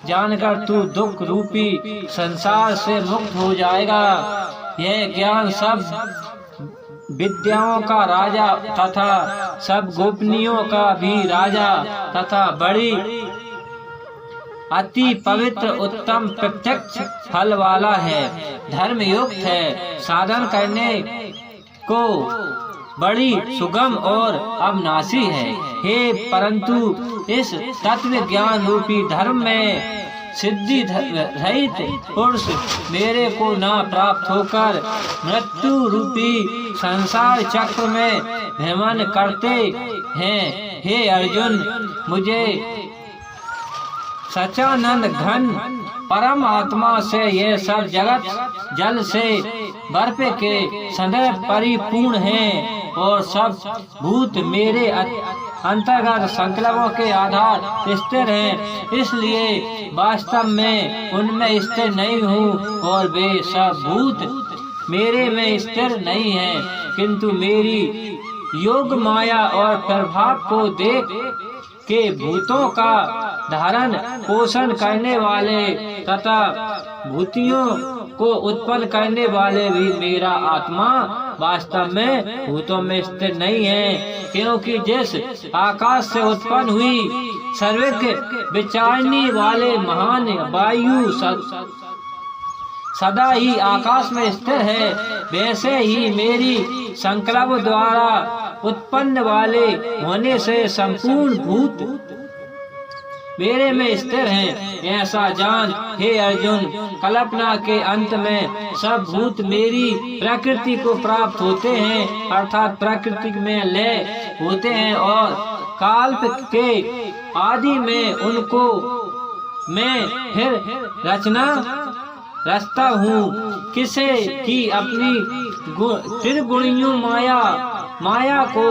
S1: जानकर तू दुख रूपी संसार से मुक्त हो जाएगा। यह ज्ञान सब विद्याओं का राजा तथा सब गोपनीयों का भी राजा तथा बड़ी अति पवित्र उत्तम प्रत्यक्ष फल वाला है, धर्म युक्त है, साधन करने को बड़ी सुगम और अविनाशी है। हे परंतु इस तत्व ज्ञान रूपी धर्म में सिद्धि रहित पुरुष मेरे को ना प्राप्त होकर मृत्यु रूपी संसार चक्र में भ्रमण करते हैं। हे अर्जुन मुझे सच्चानंद घन परम आत्मा से यह सब जगत जल से बर्फ के सदैव परिपूर्ण है और सब भूत मेरे अंतर्गत संकल्पों के आधार स्थिर हैं। इसलिए वास्तव में उनमें स्थिर नहीं हूँ और वे सब भूत मेरे में स्थिर नहीं हैं, किंतु मेरी योग माया और प्रभाव को देख के भूतों का धारण पोषण करने वाले तथा भूतियों को उत्पन्न करने वाले भी मेरा आत्मा वास्तव में भूतों में स्थिर नहीं है, क्योंकि जिस आकाश से उत्पन्न हुई सर्वज्ञ विचारने वाले महान वायु सदा ही आकाश में स्थिर है, वैसे ही मेरी संकल्प द्वारा उत्पन्न वाले होने से संपूर्ण भूत मेरे में स्थिर हैं। ऐसा जान हे अर्जुन, कल्पना के अंत में सब भूत मेरी प्रकृति को प्राप्त होते हैं, अर्थात प्रकृति में लय होते हैं, और काल्प के आदि में उनको मैं फिर रचता हूँ। किसे की अपनी त्रिगुणियों माया को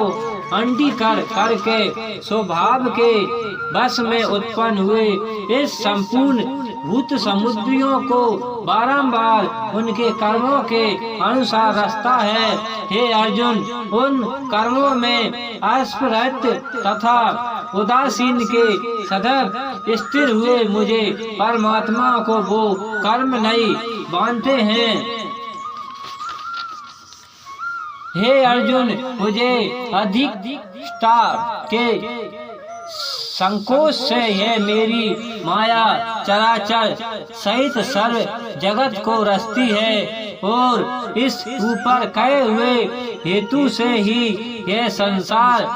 S1: अंडी करके स्वभाव के बस में उत्पन्न हुए इस संपूर्ण भूत समुद्रियों को बारंबार उनके कर्मों के अनुसार रचता है। हे अर्जुन, उन कर्मों में अस्पृहत तथा उदासीन के सदैव स्थिर हुए मुझे परमात्मा को वो कर्म नहीं मानते हैं। हे अर्जुन, मुझे अधिष्ठा के संकोच से यह मेरी माया चराचर सहित सर्व जगत को रचती है, और इस ऊपर कहे हुए हेतु से ही यह संसार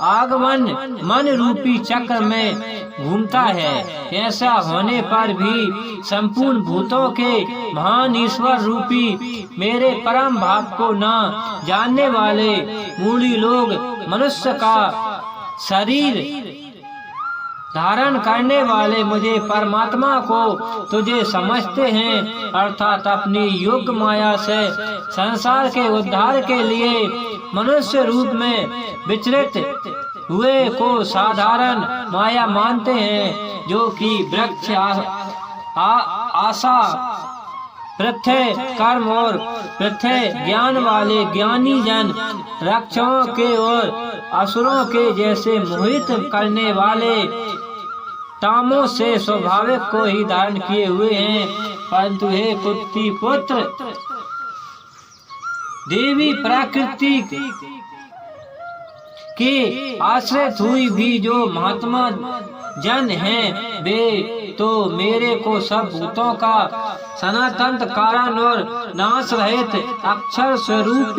S1: आगमन मन रूपी चक्र में घूमता है। ऐसा होने पर भी संपूर्ण भूतों के महान ईश्वर रूपी मेरे परम भाव को न जानने वाले मूढ़ी लोग मनुष्य का शरीर धारण करने वाले मुझे परमात्मा को तुझे समझते हैं, अर्थात अपनी योग माया से संसार के उद्धार के लिए मनुष्य रूप में विचलित हुए को साधारण माया मानते हैं, जो कि वृक्ष आशा पृथ्वी कर्म और पृथ्वी ज्ञान वाले ज्ञानी जन रक्षकों के और असुरों के जैसे मोहित करने वाले तामों से स्वाभाविक को ही धारण किए हुए हैं। परंतु हे कुंती पुत्र, देवी प्रकृति के आश्रित हुई भी जो महात्मा जन हैं, वे तो मेरे को सब भूतों का सनातन कारण और नाश रहित अक्षर स्वरूप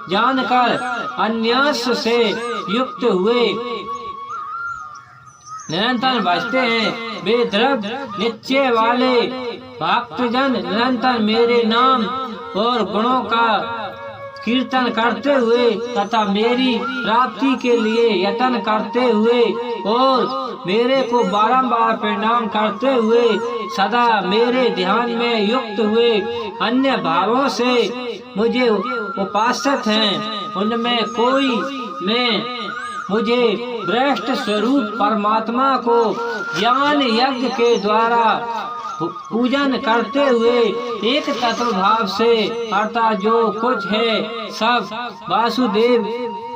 S1: जानकर अन्यास से युक्त हुए निरंतर बचते हैं। वे दृढ़ निश्चय वाले भक्तजन निरंतर मेरे नाम और गुणों का कीर्तन करते हुए तथा मेरी प्राप्ति के लिए यत्न करते हुए और मेरे को बारंबार प्रणाम करते हुए सदा मेरे ध्यान में युक्त हुए अन्य भावों से मुझे उपासित हैं। उनमें कोई मैं मुझे श्रेष्ठ स्वरूप परमात्मा को ज्ञान यज्ञ के द्वारा पूजन करते हुए एक तत्व भाव से, अर्थात जो कुछ है सब वासुदेव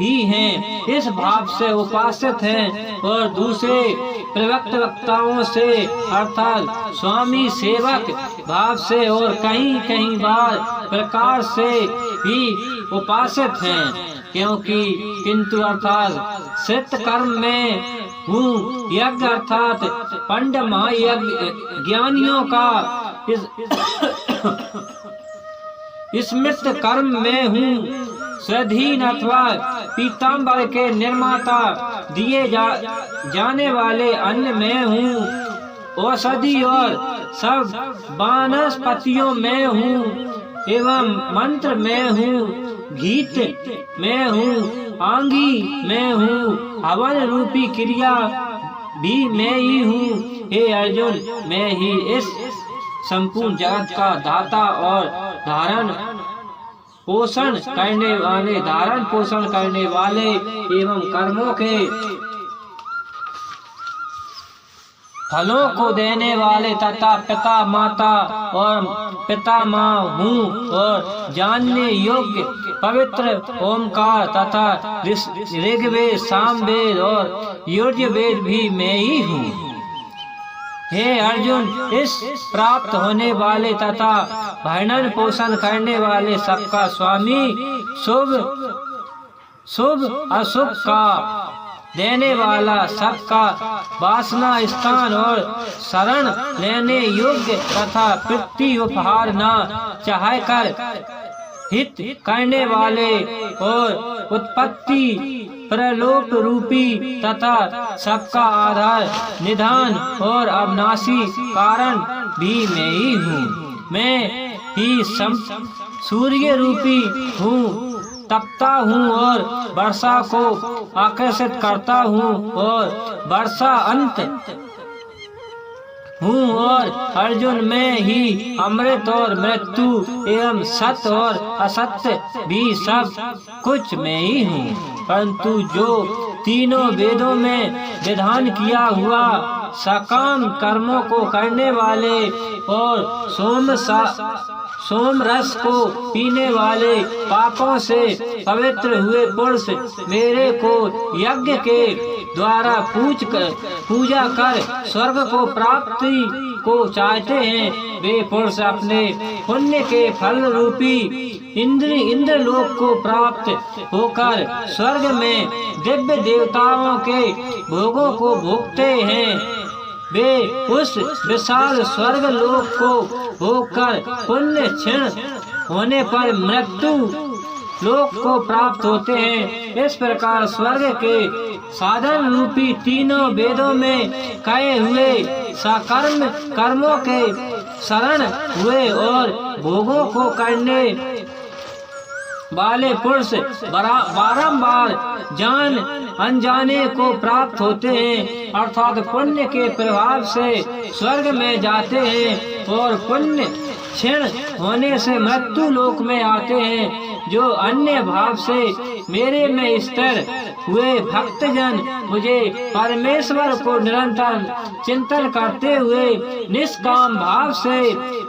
S1: ही हैं, इस भाव से उपासित हैं, और दूसरे प्रवक्त वक्ताओं से अर्थात स्वामी सेवक भाव से और कहीं कहीं बार प्रकार से भी उपासित हैं। क्योंकि किंतु अर्थात सिद्ध कर्म में हूँ, यज्ञ अर्थात पंड महायज्ञ ज्ञानियों का स्मृत कर्म में हूँ, स्वाधीन अथवा पीताम्बर के निर्माता दिए जाने वाले अन्न में हूँ, औषधि और सब वनस्पतियों में हूँ, एवं मंत्र में हूँ, गीत में हूँ, आंगी में हूँ, हवन रूपी क्रिया भी मैं ही हूँ। हे अर्जुन, मैं ही इस संपूर्ण जगत का दाता और धारण पोषण करने वाले एवं कर्मों के फलों को देने वाले तथा पिता माता और पिता माँ हूँ, और जानने योग्य पवित्र ओमकार तथा ऋग्वेद सामवेद और यजुर्वेद भी मैं ही हूँ। हे अर्जुन, इस प्राप्त होने वाले तथा भरण पोषण करने वाले सबका स्वामी, शुभ अशुभ का देने वाला, सबका वासना स्थान और शरण लेने योग्य तथा पृथ्वी उपहार न चाह कर हित करने वाले और उत्पत्ति प्रलोप रूपी तथा सबका आधार निधान और अविनाशी कारण भी मैं ही हूँ। मैं ही सूर्य रूपी हूँ, तपता हूँ और वर्षा को आकर्षित करता हूँ और वर्षा अंत हूँ। और अर्जुन में ही अमृत और मृत्यु एवं सत्य और असत्य भी सब कुछ मैं ही हूँ। परंतु जो तीनों वेदों में विधान किया हुआ सकाम कर्मों को करने वाले और सोम रस को पीने वाले पापों से पवित्र हुए पुरुष मेरे को यज्ञ के द्वारा पूजा कर स्वर्ग को प्राप्ति को चाहते हैं, वे पुरुष अपने पुण्य के फल रूपी इंद्र लोक को प्राप्त होकर स्वर्ग में दिव्य देवताओं के भोगों को भोगते हैं। वे उस विशाल स्वर्ग लोक को भोगकर पुण्य क्षीण होने पर मृत्यु लोक को प्राप्त होते हैं। इस प्रकार स्वर्ग के साधन रूपी तीनों वेदों में कहे हुए सकर्म कर्मों के शरण हुए और भोगों को करने वाले पुरुष बारंबार जान अनजाने को प्राप्त होते हैं, अर्थात पुण्य के प्रभाव से स्वर्ग में जाते हैं और पुण्य क्षीण होने से मृत्यु लोक में आते हैं। जो अन्य भाव से मेरे में स्थिर हुए भक्तजन मुझे परमेश्वर को निरंतर चिंतन करते हुए निष्काम भाव से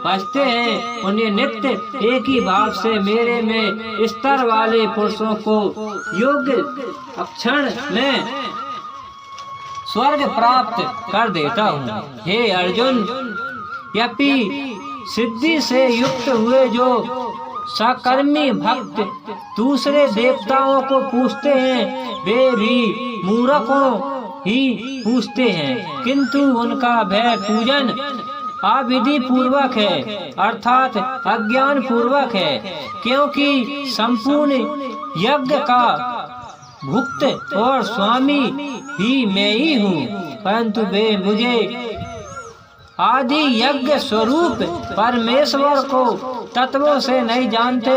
S1: भजते हैं, उन्हें नित्य एक ही भाव से मेरे में स्तर वाले पुरुषों को योग्य क्षण में स्वर्ग प्राप्त कर देता हूँ। हे अर्जुन, यपि सिद्धि से युक्त हुए जो सकर्मी भक्त दूसरे देवताओं को पूछते हैं, वे भी मूर्खों ही पूछते हैं, किंतु उनका भय पूजन अविधि पूर्वक है, अर्थात अज्ञान पूर्वक है, क्योंकि संपूर्ण यज्ञ का भुक्त और स्वामी ही मैं ही हूँ, परंतु वे मुझे आदि यज्ञ स्वरूप परमेश्वर को तत्वों से नहीं जानते,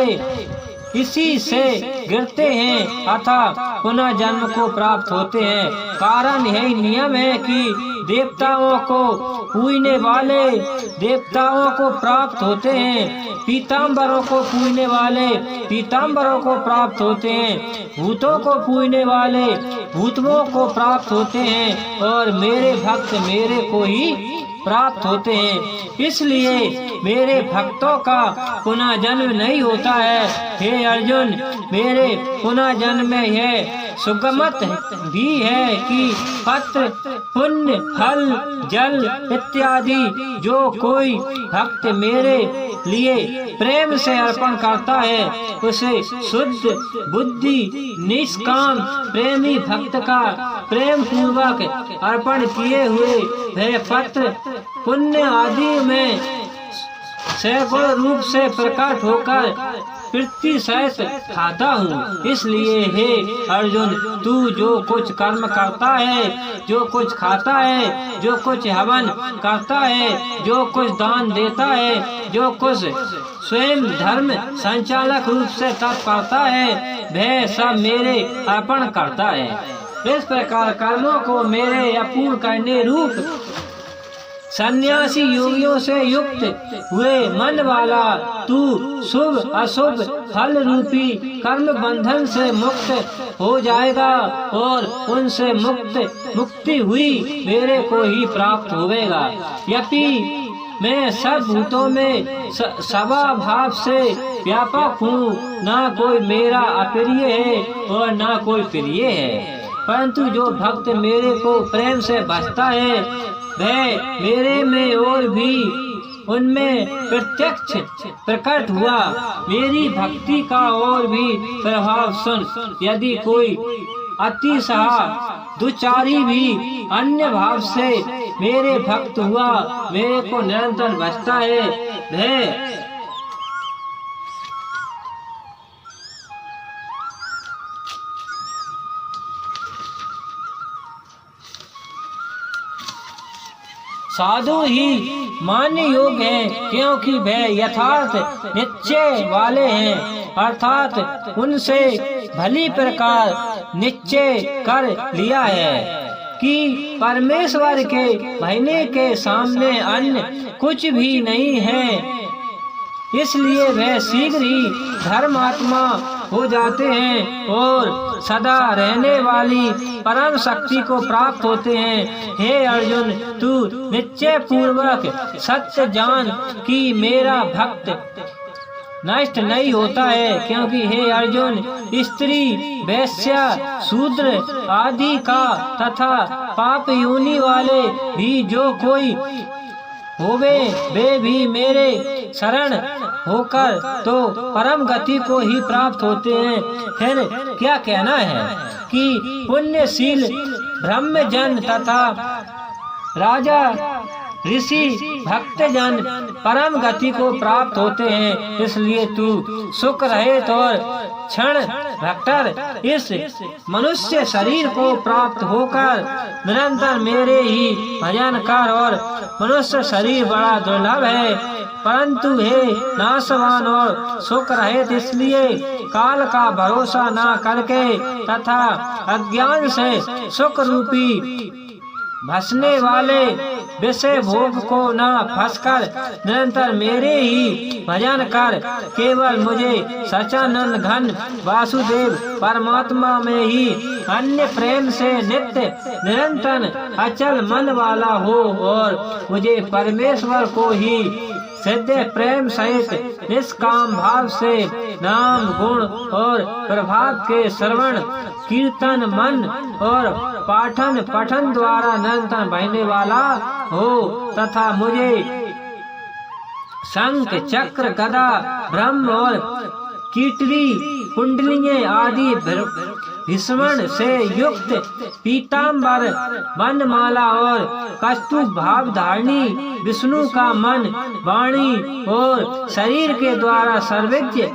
S1: इसी से गिरते हैं अतः पुनः जन्म को प्राप्त होते हैं। कारण यही नियम है कि देवताओं को पूजने वाले देवताओं को प्राप्त होते हैं, पीताम्बरों को पूजने वाले पीताम्बरों को प्राप्त होते हैं, भूतों को पूजने वाले भूतों को प्राप्त होते हैं और मेरे भक्त मेरे को ही प्राप्त होते हैं। इसलिए मेरे भक्तों का पुनः जन्म नहीं होता है। हे अर्जुन, मेरे पुनः जन्म में यह सुगमत भी है कि पत्र पुण्य फल जल इत्यादि जो कोई भक्त मेरे लिए प्रेम से अर्पण करता है, उसे शुद्ध बुद्धि निष्काम प्रेमी भक्त का प्रेम पूर्वक अर्पण किए हुए वह पत्र पुण्य आदि में सैकड़ों रूप से प्रकट होकर पृथ्वी सहित खाता हूँ। इसलिए हे अर्जुन, तू जो कुछ कर्म करता है, जो कुछ खाता है, जो कुछ हवन करता है, जो कुछ दान देता है, जो कुछ स्वयं धर्म संचालक रूप से तप करता है, वह सब मेरे अर्पण करता है। इस प्रकार कर्मों को मेरे अपूर्ण करने रूप सन्यासी योगियों से युक्त हुए मन वाला तू शुभ अशुभ फल रूपी कर्म बंधन से मुक्त हो जाएगा और उनसे मुक्ति हुई मेरे को ही प्राप्त होवेगा। यपि मैं सब भूतों में सवा भाव से व्यापक हूँ, ना कोई मेरा अप्रिय है और ना कोई प्रिय है, परंतु जो भक्त मेरे को प्रेम से भजता है वह मेरे में और भी उनमें प्रत्यक्ष प्रकट हुआ। मेरी भक्ति का और भी प्रभाव सुन। यदि कोई अतिशय दुचारी भी अन्य भाव से मेरे भक्त हुआ मेरे को निरंतर भजता है। वह साधु ही मान्य योग्य हैं, क्योंकि वे यथार्थ निश्चय वाले हैं, अर्थात उनसे भली प्रकार निश्चय कर लिया है कि परमेश्वर के महीने के सामने अन्य कुछ भी नहीं है। इसलिए वे शीघ्र ही धर्मात्मा हो जाते हैं और सदा रहने वाली परम शक्ति को प्राप्त होते हैं। हे अर्जुन, तू निश्चय पूर्वक सत्य जान कि मेरा भक्त नष्ट नहीं होता है, क्योंकि हे अर्जुन, स्त्री, वैश्य, शूद्र आदि का तथा पाप योनि वाले भी जो कोई होवे वे भी मेरे शरण होकर तो परम गति को ही प्राप्त होते हैं। फिर क्या कहना है कि पुण्यशील ब्रह्मजन तथा राजा ऋषि भक्तजन परम गति को प्राप्त होते हैं। इसलिए तू सुख रहित और क्षण भक्तर इस मनुष्य शरीर को प्राप्त होकर निरंतर मेरे ही भजन कर। और मनुष्य शरीर बड़ा दुर्लभ है, परंतु हे नाशवान और सुख रहित, इसलिए काल का भरोसा न करके तथा अज्ञान से सुख रूपी भसने वाले विषय भोग को न फंसकर निरंतर मेरे ही भजन कर केवल मुझे सच्चिदानंद घन वासुदेव परमात्मा में ही अन्य प्रेम से नित्य निरंतर अचल मन वाला हो और मुझे परमेश्वर को ही सिद्ध प्रेम सहित निष्काम भाव से नाम गुण और प्रभाव के श्रवण कीर्तन मन और पाठन पठन द्वारा निरंतर बहने वाला हो तथा मुझे शंख चक्र गदा ब्रह्म और कीटरी कुंडलियां आदि विस्मरण से युक्त पीताम्बर वनमाला और कस्तूर भाव धारणी विष्णु का मन वाणी और शरीर के द्वारा सर्वज्ञ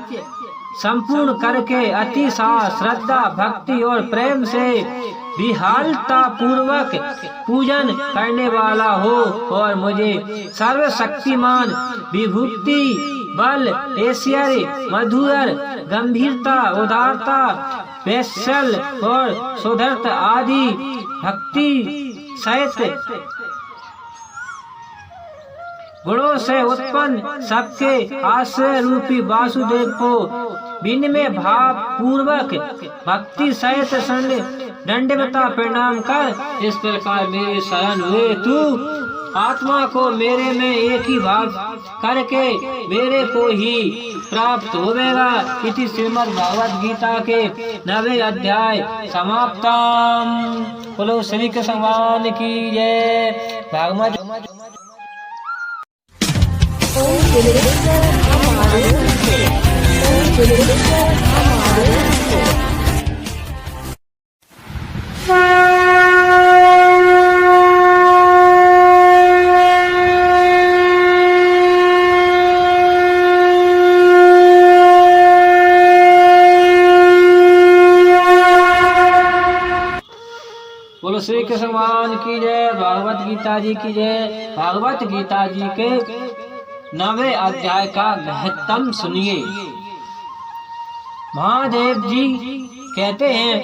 S1: संपूर्ण करके अतिशय श्रद्धा भक्ति और प्रेम से विहालता पूर्वक पूजन करने वाला हो और मुझे सर्वशक्तिमान विभूति बल ऐश्वर्य मधुर गंभीरता उदारता वैशल और सुधरता आदि भक्ति सहित गुणों से उत्पन्न सबके आश्रय रूपी वासुदेव को विनम्र भाव पूर्वक भक्ति सहित दंडवता प्रणाम कर इस प्रकार मेरे शरण हुए। तू आत्मा को मेरे में एक ही भाव करके मेरे को ही प्राप्त होवेगा। इति श्रीमद् भागवत गीता के 9वें अध्याय समाप्तम। बोलो श्री कृष्ण भगवान की जय। भागवत बोलो श्री कृष्ण भगवान की जय। भागवत गीता जी की जय। भागवत गीता जी के 9वें अध्याय का महत्तम सुनिए। महादेव जी कहते हैं,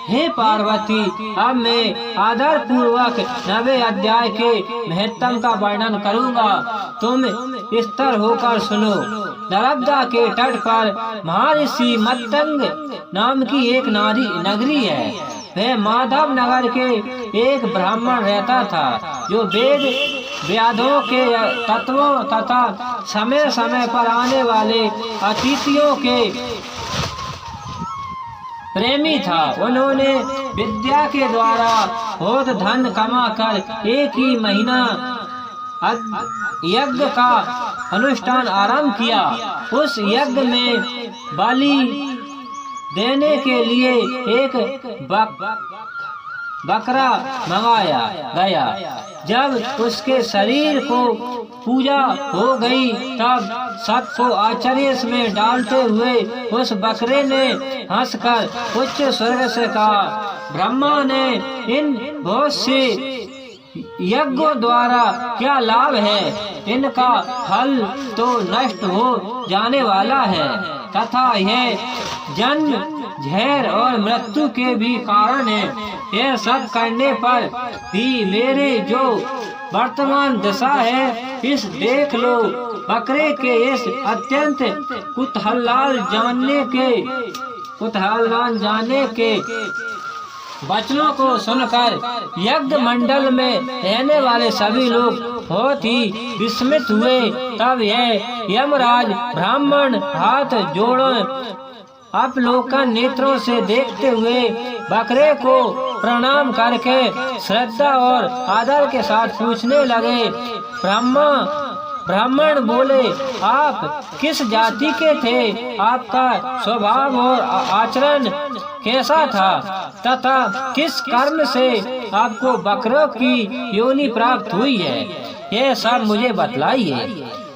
S1: हे पार्वती, अब मैं आदर पूर्वक 9वें अध्याय के महत्तम का वर्णन करूंगा, तुम स्थिर होकर सुनो। नर्मदा के तट पर महर्षि मतंग नाम की एक नगरी है। वह माधव नगर के एक ब्राह्मण रहता था, जो वेद व्याधों के तत्वों तथा समय समय पर आने वाले अतिथियों के प्रेमी था। उन्होंने विद्या के द्वारा बहुत धन कमाकर एक ही महीना यज्ञ का अनुष्ठान आरंभ किया। उस यज्ञ में बलि देने के लिए एक बकरा मंगाया गया। जब उसके शरीर को पूजा हो गई तब सबको आश्चर्य में डालते हुए उस बकरे ने हंसकर उच्च स्वर से कहा, ब्रह्मा ने इन बहुत से यज्ञों द्वारा क्या लाभ है? इनका फल तो नष्ट हो जाने वाला है तथा यह जन्म, झेर और मृत्यु के भी कारण है। यह सब करने पर भी मेरे जो वर्तमान दशा है, इस देख लो। बकरे के इस अत्यंत कुतूहल जाने के वचनों को सुनकर यज्ञ मंडल में रहने वाले सभी लोग बहुत ही विस्मित हुए। तब यह यमराज ब्राह्मण हाथ जोड़ो अवलोकन नेत्रों से देखते हुए बकरे को प्रणाम करके श्रद्धा और आदर के साथ पूछने लगे। ब्राह्मण बोले, आप किस जाति के थे? आपका स्वभाव और आचरण कैसा था तथा किस कर्म से आपको बकरों की योनि प्राप्त हुई है? यह सब मुझे बतलाइए।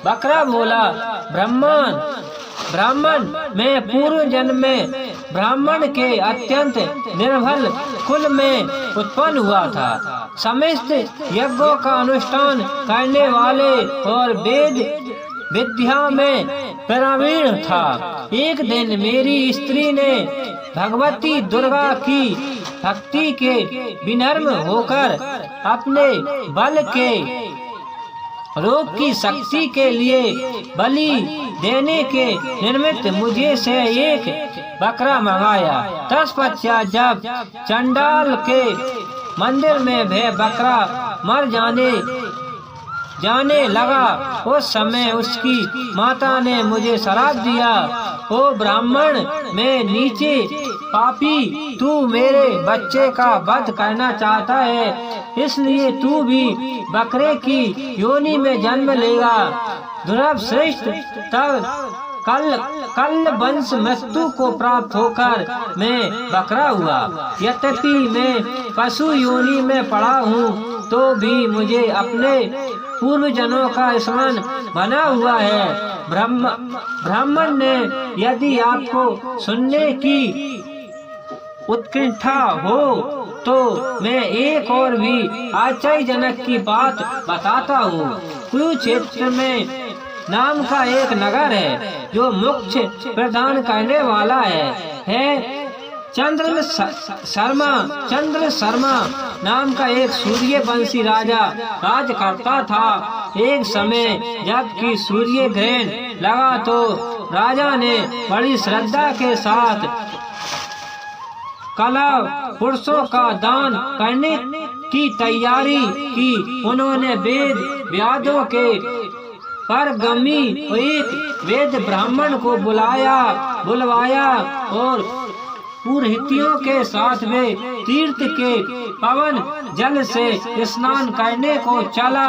S1: बकरा बोला, ब्राह्मण मैं पूर्व जन्म में ब्राह्मण के अत्यंत निर्बल कुल में उत्पन्न हुआ था। समस्त यज्ञों का अनुष्ठान करने वाले और वेद विद्या में प्रवीण था। एक दिन मेरी स्त्री ने भगवती दुर्गा की भक्ति के विनम्र होकर अपने बल के रोग की शक्ति के लिए बलि देने के निमित्त मुझे से एक बकरा मंगाया। तत्पश्चात जब चंडाल के मंदिर में वह बकरा मर जाने लगा, उस समय उसकी माता ने मुझे श्राप दिया, ओ ब्राह्मण मैं नीचे पापी, तू मेरे बच्चे का वध करना चाहता है, इसलिए तू भी बकरे की योनि में जन्म लेगा। दुर्लभ श्रेष्ठ तब कल वंश मृत्यु को प्राप्त होकर मैं बकरा हुआ। यद्यपि मैं पशु योनि में पड़ा हूँ तो भी मुझे अपने पूर्वजनों का स्मरण बना हुआ है। ब्राह्मण ने, यदि आपको सुनने की उत्कंठा हो तो मैं एक और भी आश्चर्यजनक की बात बताता हूँ। कुरुक्षेत्र में नाम का एक नगर है जो मोक्ष प्रदान करने वाला है। चंद्र शर्मा नाम का एक सूर्यवंशी राजा राज करता था। एक समय जबकि सूर्य ग्रहण लगा तो राजा ने बड़ी श्रद्धा के साथ कला पुरुषों का दान करने की तैयारी की। उन्होंने वेद व्यादों के परगमी एक वेद ब्राह्मण को बुलवाया और पुरोहितों के साथ वे तीर्थ के पवन जल से स्नान करने को चला।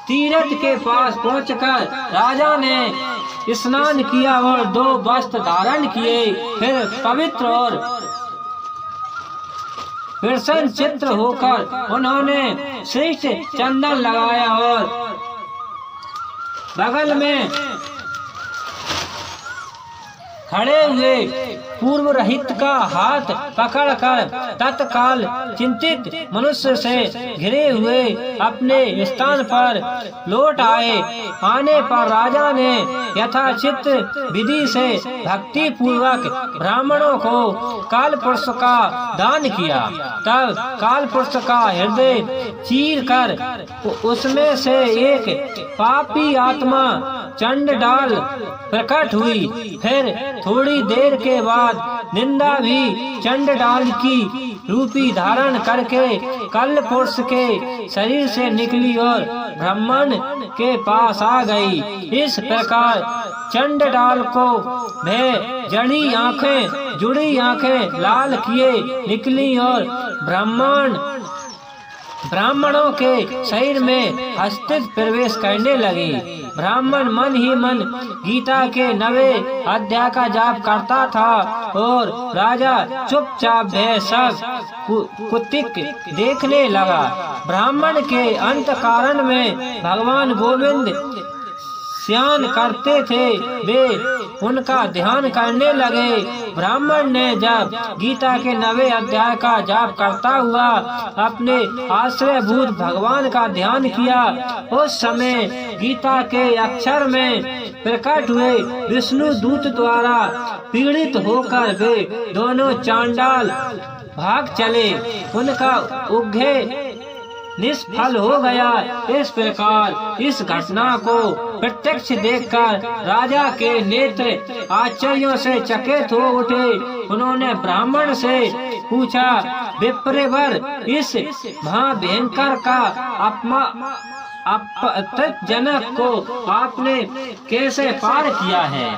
S1: तीर्थ के पास पहुंचकर राजा ने स्नान किया और 2 वस्त्र धारण किए। फिर पवित्र और प्रसन्न चित्र होकर उन्होंने श्रेष्ठ चंदन लगाया और बगल में खड़े हुए पूर्व रहित का हाथ पकड़कर तत्काल चिंतित मनुष्य से घिरे हुए अपने स्थान पर लौट आए। आने पर राजा ने यथाचित विधि से भक्ति पूर्वक ब्राह्मणों को काल पुरुष का दान किया। तब काल पुरुष का हृदय चीर कर उसमें से एक पापी आत्मा चंडाल प्रकट हुई। फिर थोड़ी देर के बाद निंदा भी चंडाल की रूपी धारण करके कल पुरुष के शरीर से निकली और ब्राह्मण के पास आ गई। इस प्रकार चंडाल को वह जुड़ी आंखें लाल किए निकली और ब्राह्मण ब्राह्मणों के शरीर में अस्तित्व प्रवेश करने लगी। ब्राह्मण मन ही मन गीता के 9वें अध्याय का जाप करता था और राजा चुपचाप वह सब कुतिक देखने लगा। ब्राह्मण के अंत कारण में भगवान गोविंद स्नान करते थे, वे उनका ध्यान करने लगे। ब्राह्मण ने जब गीता के 9वें अध्याय का जाप करता हुआ अपने आश्रयभूत भगवान का ध्यान किया, उस समय गीता के अक्षर में प्रकट हुए विष्णु दूत द्वारा पीड़ित होकर वे दोनों चांडाल भाग चले। उनका उग्घे निष्फल हो गया। इस प्रकार इस घटना को प्रत्यक्ष देखकर राजा के नेत्र आश्चर्य से चकित हो उठे। उन्होंने ब्राह्मण से पूछा, विप्रवर, इस महाभयंकर का अपमानजनक को आपने कैसे पार किया है?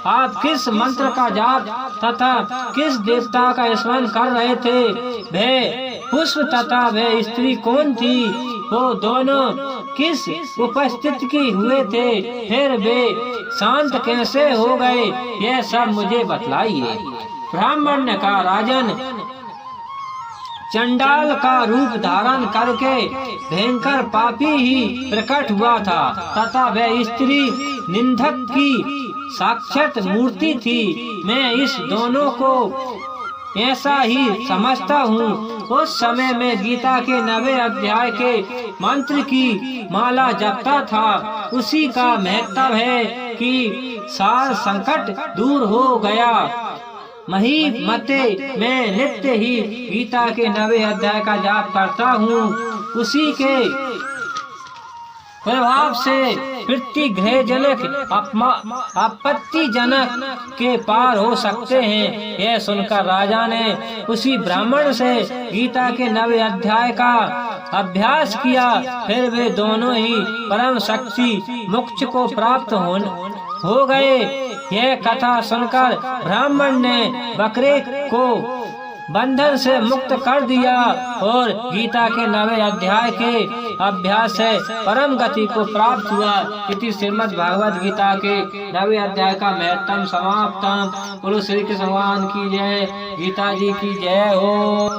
S1: आप किस मंत्र का जाप तथा किस देवता का स्मरण कर रहे थे? वह पुष्प तथा वह स्त्री कौन थी? वो दोनों किस उपस्थिति की हुए थे? फिर वे शांत कैसे हो गए? यह सब मुझे बतलाइए। ब्राह्मण ने कहा, राजन, चंडाल का रूप धारण करके भयंकर पापी ही प्रकट हुआ था तथा वह स्त्री निंदक की साक्षात मूर्ति थी। मैं इस दोनों को ऐसा ही समझता हूँ। उस समय में गीता के 9वें अध्याय के मंत्र की माला जपता था। उसी का महत्व है कि सार संकट दूर हो गया। मही मते, मैं नित्य ही गीता के 9वें अध्याय का जाप करता हूँ। उसी के प्रभाव से प्रतिग्रहजनक आपत्तिजनक के पार हो सकते हैं। यह सुनकर राजा ने उसी ब्राह्मण से गीता के 9वें अध्याय का अभ्यास किया। फिर वे दोनों ही परम शक्ति मोक्ष को प्राप्त हो गए। यह कथा सुनकर ब्राह्मण ने बकरे को बंधन से मुक्त कर दिया और गीता के 9वें अध्याय के अभ्यास से परम गति को प्राप्त हुआ। इति श्रीमद् भागवत गीता के 9वें अध्याय का महत्तम समाप्तम। बोलो श्री कृष्ण भगवान की जय, गीता जी की जय हो।